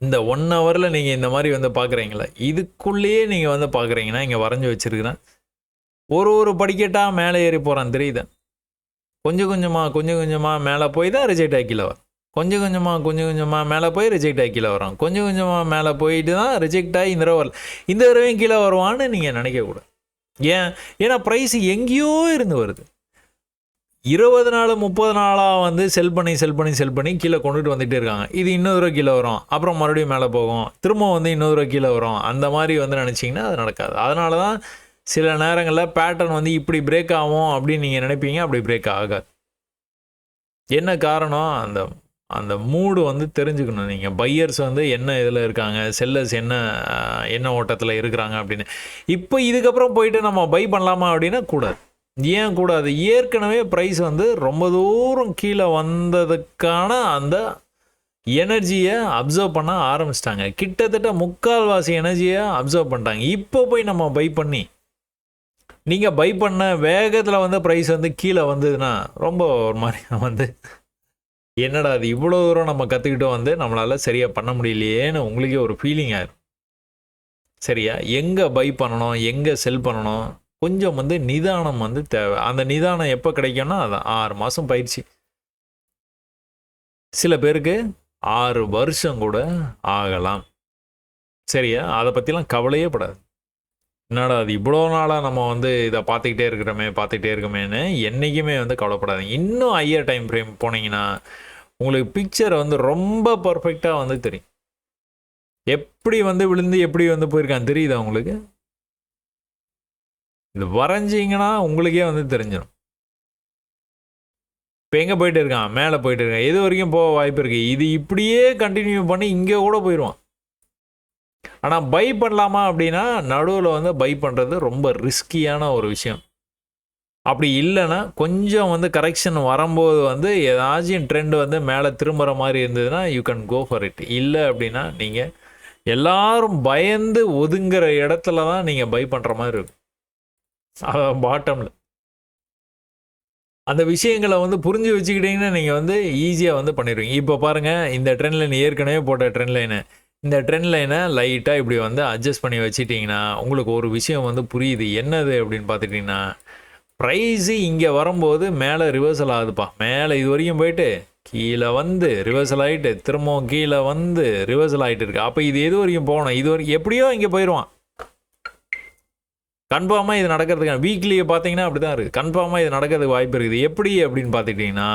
இந்த 1 ஹவரில் நீங்கள் இந்த மாதிரி வந்து பார்க்குறீங்களா, இதுக்குள்ளேயே நீங்கள் வந்து பார்க்குறீங்கன்னா, இங்கே வரைஞ்சி வச்சுருக்கிறேன். ஒரு படிக்கட்டாக மேலே ஏறி போகிறான், தெரியுது? கொஞ்சம் கொஞ்சமாக மேலே போய் தான் ரிஜெக்ட் ஆகி கீழே வரும். கொஞ்சம் கொஞ்சமாக மேலே போய் ரிஜெக்ட் ஆகி கீழே வரும். கொஞ்சம் கொஞ்சமாக மேலே போயிட்டு தான் ரிஜெக்ட் ஆகி இந்த தடவை வரல. இந்த தடவையும் கீழே வருவான்னு நீங்கள் நினைக்கக்கூடாது. ஏன்னா ப்ரைஸ் எங்கேயோ இருந்து வருது. 20 நாள் 30 நாளாக வந்து செல் பண்ணி கீழே கொண்டுட்டு வந்துகிட்டே இருக்காங்க. இது இன்னொரு தடவை கீழே வரும், அப்புறம் மறுபடியும் மேலே போகும், திரும்ப வந்து இன்னொரு தடவை கீழே வரும். அந்த மாதிரி வந்து நினச்சிங்கன்னா அது நடக்காது. அதனால தான் சில நேரங்களில் பேட்டர்ன் வந்து இப்படி பிரேக் ஆகும் அப்படின்னு நீங்கள் நினைப்பீங்க, அப்படி பிரேக் ஆகாது. என்ன காரணம்? அந்த மூடு வந்து தெரிஞ்சுக்கணும். நீங்கள் பையர்ஸ் வந்து என்ன இதில் இருக்காங்க, செல்லர்ஸ் என்ன ஓட்டத்தில் இருக்கிறாங்க அப்படின்னு. இப்போ இதுக்கப்புறம் போயிட்டு நம்ம பை பண்ணலாமா அப்படின்னா கூடாது. ஏன் கூடாது? ஏற்கனவே ப்ரைஸ் வந்து ரொம்ப தூரம் கீழே வந்ததுக்கான அந்த எனர்ஜியை அப்சர்வ் பண்ண ஆரம்பிச்சிட்டாங்க. கிட்டத்தட்ட 3/4 எனர்ஜியை அப்சர்வ் பண்ணிட்டாங்க. இப்போ போய் நம்ம பை பண்ணி நீங்கள் பை பண்ண வேகத்தில் வந்து ப்ரைஸ் வந்து கீழே வந்ததுன்னா ரொம்ப ஒரு மாதிரி வந்து என்னடா அது இவ்வளோ தூரம் நம்ம கற்றுக்கிட்டோம் வந்து நம்மளால் சரியாக பண்ண முடியலையேன்னு உங்களுக்கே ஒரு ஃபீலிங் ஆயிடும். சரியா? எங்கே பை பண்ணணும், எங்கே செல் பண்ணணும், கொஞ்சம் வந்து நிதானம் வந்து தேவை. அந்த நிதானம் எப்போ கிடைக்கும்னா அது 6 மாதம் பயிற்சி. சில பேருக்கு 6 வருஷம் கூட ஆகலாம். சரியா? அதை பற்றிலாம் கவலையே படாது. என்னடா அது இவ்வளோ நாளாக நம்ம வந்து இதை பார்த்துக்கிட்டே இருக்கமேன்னு என்றைக்குமே வந்து கவலைப்படாதீங்க. இன்னும் ஹையர் டைம் ஃப்ரேம் போனீங்கன்னா உங்களுக்கு பிக்சர் வந்து ரொம்ப பர்ஃபெக்டாக வந்து தெரியும். எப்படி வந்து விழுந்து எப்படி வந்து போயிருக்கான்னு தெரியுதா உங்களுக்கு? இது வரைஞ்சிங்கன்னா உங்களுக்கே வந்து தெரிஞ்சிடும். இப்போ எங்கே போயிட்டு இருக்கான்? மேலே போயிட்டு இருக்கான். எது வரைக்கும் போக வாய்ப்பு இருக்குது? இது இப்படியே கண்டினியூ பண்ணி இங்கே கூட போயிடுவான். ஆனால் பை பண்ணலாமா அப்படின்னா நடுவில் வந்து பை பண்ணுறது ரொம்ப ரிஸ்கியான ஒரு விஷயம். அப்படி இல்லைன்னா கொஞ்சம் வந்து கரெக்ஷன் வரும்போது வந்து ஏதாச்சும் ட்ரெண்ட் வந்து மேலே திரும்புகிற மாதிரி இருந்ததுன்னா you can go for it. இல்லை அப்படின்னா நீங்கள் எல்லாரும் பயந்து ஒதுங்குற இடத்துல தான் நீங்கள் பை பண்ணுற மாதிரி இருக்கும். பாட்டமில் அந்த விஷயங்களை வந்து புரிஞ்சு வச்சுக்கிட்டிங்கன்னா நீங்கள் வந்து ஈஸியாக வந்து பண்ணிடுவீங்க. இப்போ பாருங்கள், இந்த ட்ரெண்ட் லைன் ஏற்கனவே போட்ட ட்ரெண்ட் லைனு, இந்த ட்ரெண்ட் லைனை லைட்டாக இப்படி வந்து அட்ஜஸ்ட் பண்ணி வச்சுட்டிங்கன்னா உங்களுக்கு ஒரு விஷயம் வந்து புரியுது. என்னது அப்படின்னு பார்த்துட்டிங்கன்னா, ப்ரைஸு இங்கே வரும்போது மேலே ரிவர்சல் ஆகுதுப்பா. மேலே இது வரைக்கும் போயிட்டு கீழே வந்து ரிவர்சல் ஆகிட்டு திரும்பவும் கீழே வந்து ரிவர்சல் ஆகிட்டு இருக்கு. அப்போ இது எது வரைக்கும் போகணும்? இது வரைக்கும் எப்படியோ இங்கே போயிடுவான். கன்ஃபார்மாக இது நடக்கிறதுக்கான வீக்லியை பார்த்தீங்கன்னா அப்படி தான் இருக்குது. கன்ஃபார்மாக இது நடக்கிறதுக்கு வாய்ப்பு இருக்குது. எப்படி அப்படின்னு பார்த்துக்கிட்டிங்கன்னா,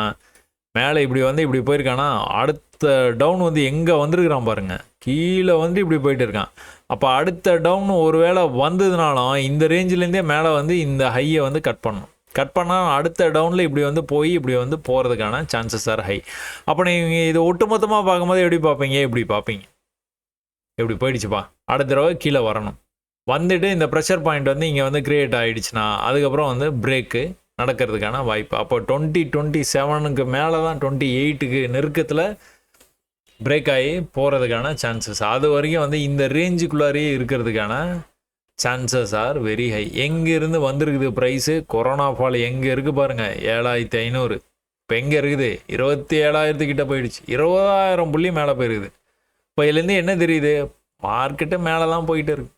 மேலே இப்படி வந்து இப்படி போயிருக்கானா, அடுத்த டவுன் வந்து எங்கே வந்திருக்கிறான் பாருங்கள், கீழே வந்து இப்படி போயிட்டு இருக்கான். அப்போ அடுத்த டவுன் ஒரு வேளை வந்ததுனாலும் இந்த ரேஞ்சிலேருந்தே மேலே வந்து இந்த ஹையை வந்து கட் பண்ணணும். கட் பண்ணால் அடுத்த டவுனில் இப்படி வந்து போய் இப்படி வந்து போகிறதுக்கான சான்சஸ் ஆர் ஹை. அப்போ நீங்கள் இது ஒட்டுமொத்தமாக பார்க்கும்போது எப்படி பார்ப்பீங்க? இப்படி பார்ப்பீங்க. இப்படி போயிடுச்சுப்பா, அடுத்த தடவை கீழே வரணும். வந்துட்டு இந்த ப்ரெஷர் பாயிண்ட் வந்து இங்கே வந்து க்ரியேட் ஆகிடுச்சுன்னா அதுக்கப்புறம் வந்து பிரேக்கு நடக்கிறதுக்கான வாய்ப்பு. அப்போ 2027க்கு மேலே தான் 28க்கு நெருக்கத்தில் பிரேக் ஆகி போகிறதுக்கான சான்சஸ். அது வரைக்கும் வந்து இந்த ரேஞ்சுக்குள்ளாரே இருக்கிறதுக்கான சான்சஸ் ஆர் வெரி ஹை. எங்கேருந்து வந்திருக்குது ப்ரைஸு? கொரோனா ஃபால் எங்கே இருக்குது பாருங்கள், 7500. இப்போ எங்கே இருக்குது? 27,000 கிட்ட போயிடுச்சு. 20,000 புள்ளி மேலே போயிருக்குது. இப்போ இதுலேருந்து என்ன தெரியுது? மார்க்கெட்டு மேலே தான் போயிட்டு இருக்கு.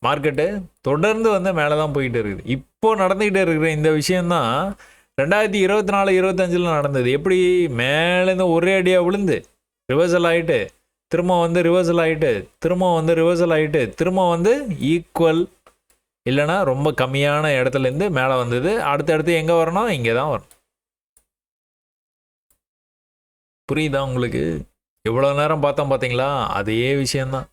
மார்க்கெட்டு தொடர்ந்து வந்து மேலே தான் போயிட்டு இருக்குது. இப்போ நடந்துக்கிட்டே இருக்கிற இந்த விஷயந்தான் 2024-25 நடந்தது. எப்படி மேலேருந்து ஒரே அடியாக விழுந்து ரிவர்சல் ஆகிட்டு திரும்ப வந்து ரிவர்சல் ஆகிட்டு திரும்ப வந்து ரிவர்சல் ஆகிட்டு திரும்ப வந்து ஈக்குவல் இல்லைனா ரொம்ப கம்மியான இடத்துலேருந்து மேலே வந்தது. அடுத்தடுத்து எங்கே வரணும்? இங்கே தான் வரணும். புரியுதா உங்களுக்கு? எவ்வளோ நேரம் பார்த்தோம் பார்த்தீங்களா? அதே விஷயந்தான்.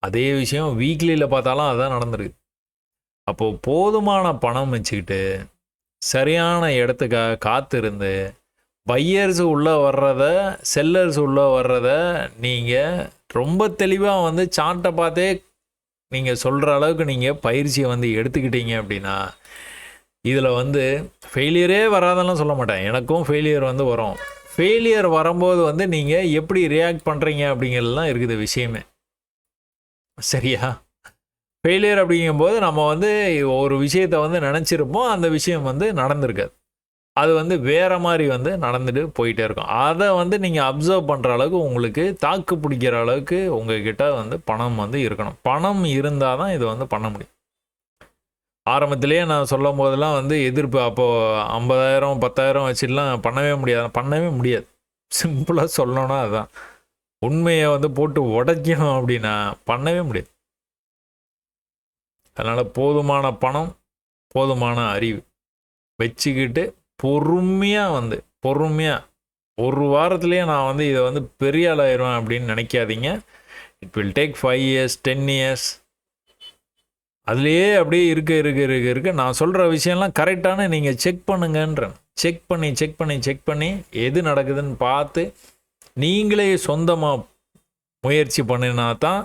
அதே விஷயம் வீக்லியில் பார்த்தாலும் அதான் நடந்திருக்கு. அப்போது போதுமான பணம் வச்சுக்கிட்டு சரியான இடத்துக்காக காத்திருந்து பையர்ஸ் உள்ளே வர்றத செல்லர்ஸ் உள்ளே வர்றத நீங்கள் ரொம்ப தெளிவாக வந்து சார்ட்டை பார்த்தே நீங்கள் சொல்கிற அளவுக்கு நீங்கள் பயிற்சியை வந்து எடுத்துக்கிட்டீங்க அப்படின்னா இதில் வந்து ஃபெயிலியரே வராதெல்லாம் சொல்ல மாட்டேன். எனக்கும் ஃபெயிலியர் வந்து வரும். ஃபெயிலியர் வரும்போது வந்து நீங்கள் எப்படி ரியாக்ட் பண்ணுறீங்க அப்படிங்கிறதுலாம் இருக்குது விஷயமே. சரியா? ஃபெயிலியர் அப்படிங்கும்போது நம்ம வந்து ஒரு விஷயத்தை வந்து நினச்சிருப்போம், அந்த விஷயம் வந்து நடந்திருக்காது. அது வந்து வேறு மாதிரி வந்து நடந்துட்டு போயிட்டே இருக்கும். அதை வந்து நீங்கள் அப்சர்வ் பண்ணுற அளவுக்கு உங்களுக்கு தாக்கு பிடிக்கிற அளவுக்கு உங்கள்கிட்ட வந்து பணம் வந்து இருக்கணும். பணம் இருந்தால் தான் இதை வந்து பண்ண முடியும். ஆரம்பத்திலேயே நான் சொல்லும் போதெல்லாம் வந்து எதிர்ப்பு அப்போது 50,000 10,000 வச்சுட்டுலாம் பண்ணவே முடியாது. சிம்பிளாக சொல்லணும்னா அதுதான். உண்மையை வந்து போட்டு உடைக்கணும் அப்படின்னா பண்ணவே முடியாது. அதனால் போதுமான பணம், போதுமான அறிவு வச்சுக்கிட்டு பொறுமையாக ஒரு வாரத்துலேயே நான் வந்து இதை வந்து பெரிய ஆளாயிருவேன் அப்படின்னு நினைக்காதீங்க. It will take 5 years 10 years. அதுலேயே அப்படியே இருக்க நான் சொல்கிற விஷயம்லாம் கரெக்டான நீங்கள் செக் பண்ணுங்கன்றேன். செக் பண்ணி எது நடக்குதுன்னு பார்த்து நீங்களே சொந்தமாக முயற்சி பண்ணினா தான்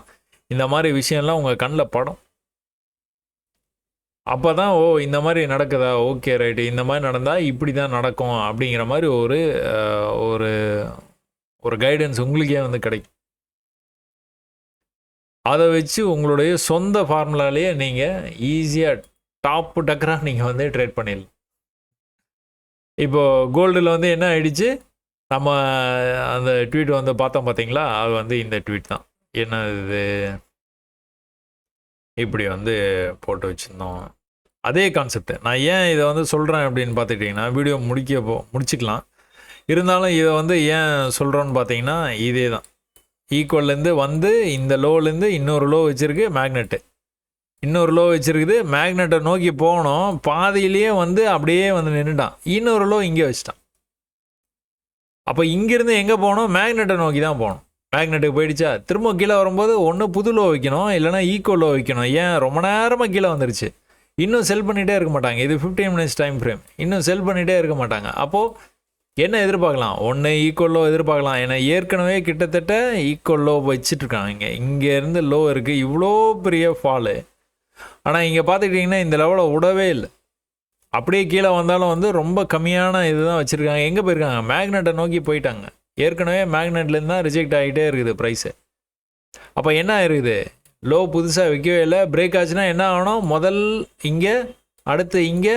இந்த மாதிரி விஷயம்லாம் உங்கள் கண்ணில் படும். அப்போ தான் இந்த மாதிரி நடக்குதா, ஓகே ரைட்டு, இந்த மாதிரி நடந்தால் இப்படி தான் நடக்கும் அப்படிங்கிற மாதிரி ஒரு ஒரு ஒரு கைடன்ஸ் உங்களுக்கே வந்து கிடைக்கும். அதை வச்சு உங்களுடைய சொந்த ஃபார்முலாலேயே நீங்கள் ஈஸியாக டாப்பு டக்கராக நீங்கள் வந்து ட்ரேட் பண்ணிடலாம். இப்போது கோல்டில் வந்து என்ன ஆயிடுச்சு, நம்ம அந்த ட்வீட் வந்து பார்த்தோம் பார்த்தீங்களா, அது வந்து இந்த ட்வீட் தான். என்ன இது இப்படி வந்து போட்டு வச்சுருந்தோம். அதே கான்செப்ட். நான் ஏன் இதை வந்து சொல்கிறேன் அப்படின்னு பார்த்துட்டிங்கன்னா, வீடியோ முடிச்சுக்கலாம். இருந்தாலும் இதை வந்து ஏன் சொல்கிறோன்னு பார்த்தீங்கன்னா, இதே தான். ஈக்குவல்லேருந்து வந்து இந்த லோலேருந்து இன்னொரு லோ வச்சுருக்கு மேக்னெட்டு, இன்னொரு லோ வச்சுருக்குது. மேக்னெட்டை நோக்கி போகணும், பாதியிலேயே வந்து அப்படியே வந்து நின்றுட்டான். இன்னொரு லோ இங்கே வச்சுட்டான். அப்போ இங்கேருந்து எங்கே போகணும்? மேக்னெட்டை நோக்கி தான் போகணும். மேக்னெட்டுக்கு போயிடுச்சா, திரும்ப கீழே வரும்போது ஒன்று புது லோ வைக்கணும், இல்லைனா ஈக்குவல் லோ வைக்கணும். ஏன் ரொம்ப நேரமாக கீழே வந்துருச்சு, இன்னும் செல் பண்ணிகிட்டே இருக்க மாட்டாங்க. இது 15 minutes டைம் ஃப்ரேம், இன்னும் செல் பண்ணிகிட்டே இருக்க மாட்டாங்க. அப்போது என்ன எதிர்பார்க்கலாம்? ஒன்று ஈக்குவல் லோ எதிர்பார்க்கலாம். ஏன்னா ஏற்கனவே கிட்டத்தட்ட ஈக்குவல் லோ வச்சுட்ருக்காங்க. இங்கேருந்து லோ இருக்குது, இவ்வளோ பெரிய ஃபாலு. ஆனால் இங்கே பார்த்துக்கிட்டிங்கன்னா இந்த லெவலில் விடவே இல்லை. அப்படியே கீழே வந்தாலும் வந்து ரொம்ப கம்மியான இது தான் வச்சுருக்காங்க. எங்கே போயிருக்காங்க? மேக்னெட்டை நோக்கி போயிட்டாங்க. ஏற்கனவே மேக்னெட்லேருந்து தான் ரிஜெக்ட் ஆகிட்டே இருக்குது ப்ரைஸு. அப்போ என்ன ஆயிருக்குது? லோ புதுசாக வைக்கவே இல்லை. பிரேக் ஆச்சுன்னா என்ன ஆகணும்? முதல் இங்கே, அடுத்து இங்கே,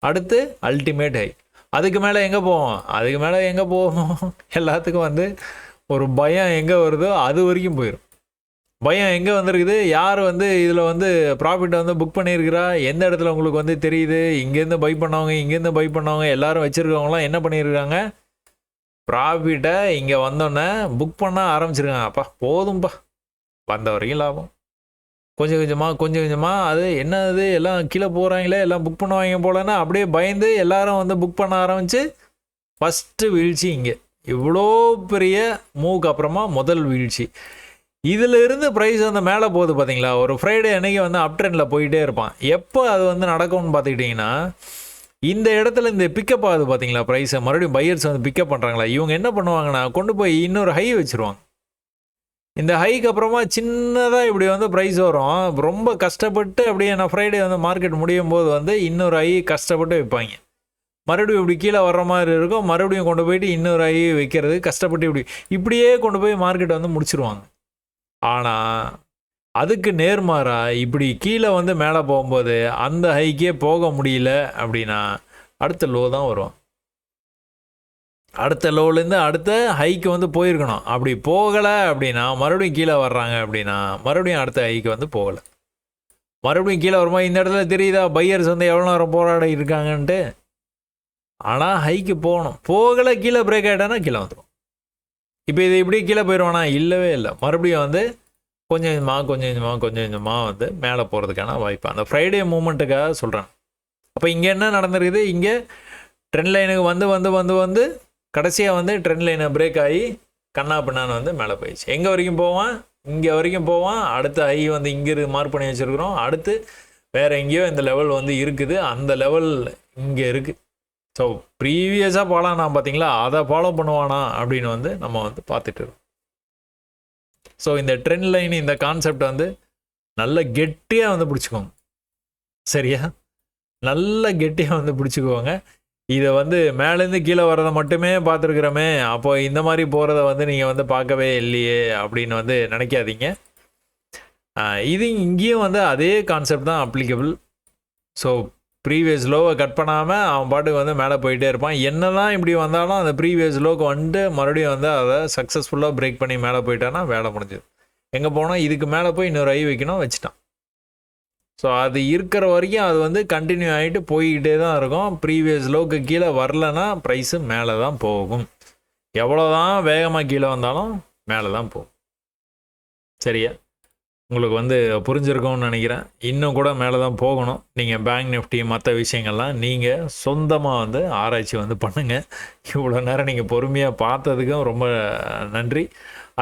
அடுத்து அல்டிமேட் ஹை. அதுக்கு மேலே எங்கே போவோம்? எல்லாத்துக்கும் வந்து ஒரு பயம் எங்கே வருதோ அது வரைக்கும் போயிடும். பயம் எங்கே வந்திருக்குது? யார் வந்து இதில் வந்து ப்ராஃபிட்டை வந்து புக் பண்ணியிருக்கிறா, எந்த இடத்துல உங்களுக்கு வந்து தெரியுது? இங்கேருந்து பை பண்ணவங்க எல்லோரும் வச்சுருக்கவங்களாம் என்ன பண்ணியிருக்காங்க? ப்ராஃபிட்டை இங்கே வந்தோடனே புக் பண்ண ஆரம்பிச்சிருக்காங்க. அப்பா போதும்பா, வந்த வரைக்கும் லாபம். கொஞ்சம் கொஞ்சமாக அது என்னது எல்லாம் கீழே போகிறாங்களே, எல்லாம் புக் பண்ணுவாங்க போலன்னா அப்படியே பயந்து எல்லாரும் வந்து புக் பண்ண ஆரம்பித்து ஃபஸ்ட்டு வீழ்ச்சி இங்கே. இவ்வளோ பெரிய மூவுக்கு அப்புறமா முதல் வீழ்ச்சி. இதில் இருந்து ப்ரைஸ் வந்து மேலே போகுது பார்த்தீங்களா? ஒரு ஃப்ரைடே அன்றைக்கி வந்து அப் ட்ரெண்டில் போயிட்டே இருப்பான். எப்போ அது வந்து நடக்கும்னு பார்த்துக்கிட்டிங்கன்னா, இந்த இடத்துல இந்த பிக்கப் ஆகுது பார்த்தீங்களா ப்ரைஸை, மறுபடியும் பையர்ஸ் வந்து பிக்கப் பண்ணுறாங்களா, இவங்க என்ன பண்ணுவாங்கன்னா கொண்டு போய் இன்னொரு ஹை வச்சுருவாங்க. இந்த ஹைக்கு அப்புறமா சின்னதாக இப்படி வந்து ப்ரைஸ் வரும். ரொம்ப கஷ்டப்பட்டு அப்படியே நான் ஃப்ரைடே வந்து மார்க்கெட் முடியும் போது வந்து இன்னொரு ஹை கஷ்டப்பட்டு வைப்பாங்க. மறுபடியும் இப்படி கீழே வர்ற மாதிரி இருக்கும், மறுபடியும் கொண்டு போயிட்டு இன்னொரு ஹை வைக்கிறது கஷ்டப்பட்டு இப்படியே கொண்டு போய் மார்க்கெட்டை வந்து முடிச்சிருவாங்க. ஆனால் அதுக்கு நேர்மாறாக இப்படி கீழே வந்து மேலே போகும்போது அந்த ஹைக்கே போக முடியல அப்படின்னா அடுத்த லோ தான் வரும். அடுத்த லோலேருந்து அடுத்த ஹைக்கு வந்து போயிருக்கணும். அப்படி போகலை அப்படின்னா மறுபடியும் கீழே வர்றாங்க அப்படின்னா மறுபடியும் அடுத்த ஹைக்கு வந்து போகலை. மறுபடியும் கீழே வரும்போது இந்த இடத்துல தெரியுதா பையர்ஸ் வந்து எவ்வளோ நேரம் போராட இருக்காங்கன்ட்டு. ஆனால் ஹைக்கு போகணும், போகலை, கீழே பிரேக் ஆகிட்டானா கீழே வந்துடும். இப்போ இது இப்படி கீழே போயிடுவானா? இல்லவே இல்லை. மறுபடியும் வந்து கொஞ்சம் கொஞ்சமாக வந்து மேலே போகிறதுக்கான வாய்ப்பு. அந்த ஃப்ரைடே மூமெண்ட்டுக்காக சொல்கிறேன். அப்போ இங்கே என்ன நடந்திருக்குது? இங்கே ட்ரெண்ட் லைனுக்கு வந்து கடைசியாக வந்து ட்ரெண்ட் லைனை பிரேக் ஆகி கண்ணா பின்னான்னு வந்து மேலே போயிடுச்சு. எங்கே வரைக்கும் போவான், இங்கே வரைக்கும் போவான். அடுத்து ஐ வந்து இங்கே மார்க் பண்ணி வச்சுருக்குறோம். அடுத்து வேறு எங்கேயோ இந்த லெவல் வந்து இருக்குது, அந்த லெவல் இங்கே இருக்குது. ஸோ ப்ரீவியஸாக போகலான்னா பார்த்தீங்களா, அதை ஃபாலோ பண்ணுவானா அப்படின்னு வந்து நம்ம வந்து பார்த்துட்டு இருக்கோம். ஸோ இந்த ட்ரெண்ட் லைன் இந்த கான்செப்ட் வந்து நல்ல கெட்டியாக வந்து பிடிச்சிக்கோங்க. சரியா, நல்ல கெட்டியாக வந்து பிடிச்சிக்குவாங்க. இதை வந்து மேலேருந்து கீழே வர்றதை மட்டுமே பார்த்துருக்குறோமே, அப்போ இந்த மாதிரி போகிறத வந்து நீங்கள் வந்து பார்க்கவே இல்லையே அப்படின்னு வந்து நினைக்காதீங்க. இது இங்கேயும் வந்து அதே கான்செப்ட் தான் அப்ளிகபிள். ஸோ ப்ரீவியஸ் லோவை கட் பண்ணாமல் அவன் பாட்டுக்கு வந்து மேலே போயிட்டே இருப்பான். என்ன தான் இப்படி வந்தாலும் அந்த ப்ரீவியஸ் லோவுக்கு வந்துட்டு மறுபடியும் வந்து அதை சக்ஸஸ்ஃபுல்லாக பிரேக் பண்ணி மேலே போயிட்டான்னா வேலை முடிஞ்சது. எங்கே போனால் இதுக்கு மேலே போய் இன்னொரு ஐ வைக்கணும், வச்சுட்டான். ஸோ அது இருக்கிற வரைக்கும் அது வந்து கண்டினியூ ஆகிட்டு போய்கிட்டே தான் இருக்கும். ப்ரீவியஸ் லோவுக்கு கீழே வரலன்னா ப்ரைஸு மேலே தான் போகும். எவ்வளோ தான் வேகமாக கீழே வந்தாலும் மேலே தான் போகும். சரியா, உங்களுக்கு வந்து புரிஞ்சிருக்கும்னு நினைக்கிறேன். இன்னும் கூட மேலே தான் போகணும். நீங்கள் பேங்க் நிஃப்டி மற்ற விஷயங்கள்லாம் நீங்கள் சொந்தமாக வந்து ஆராய்ச்சி வந்து பண்ணுங்கள். இவ்வளோ நேரம் நீங்கள் பொறுமையாக பார்த்ததுக்கும் ரொம்ப நன்றி.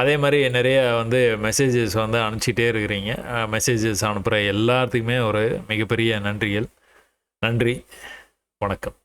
அதே மாதிரி நிறைய வந்து மெசேஜஸ் வந்து அனுப்பிச்சிட்டே இருக்கிறீங்க. மெசேஜஸ் அனுப்புகிற எல்லாத்துக்குமே ஒரு மிகப்பெரிய நன்றிகள். நன்றி, வணக்கம்.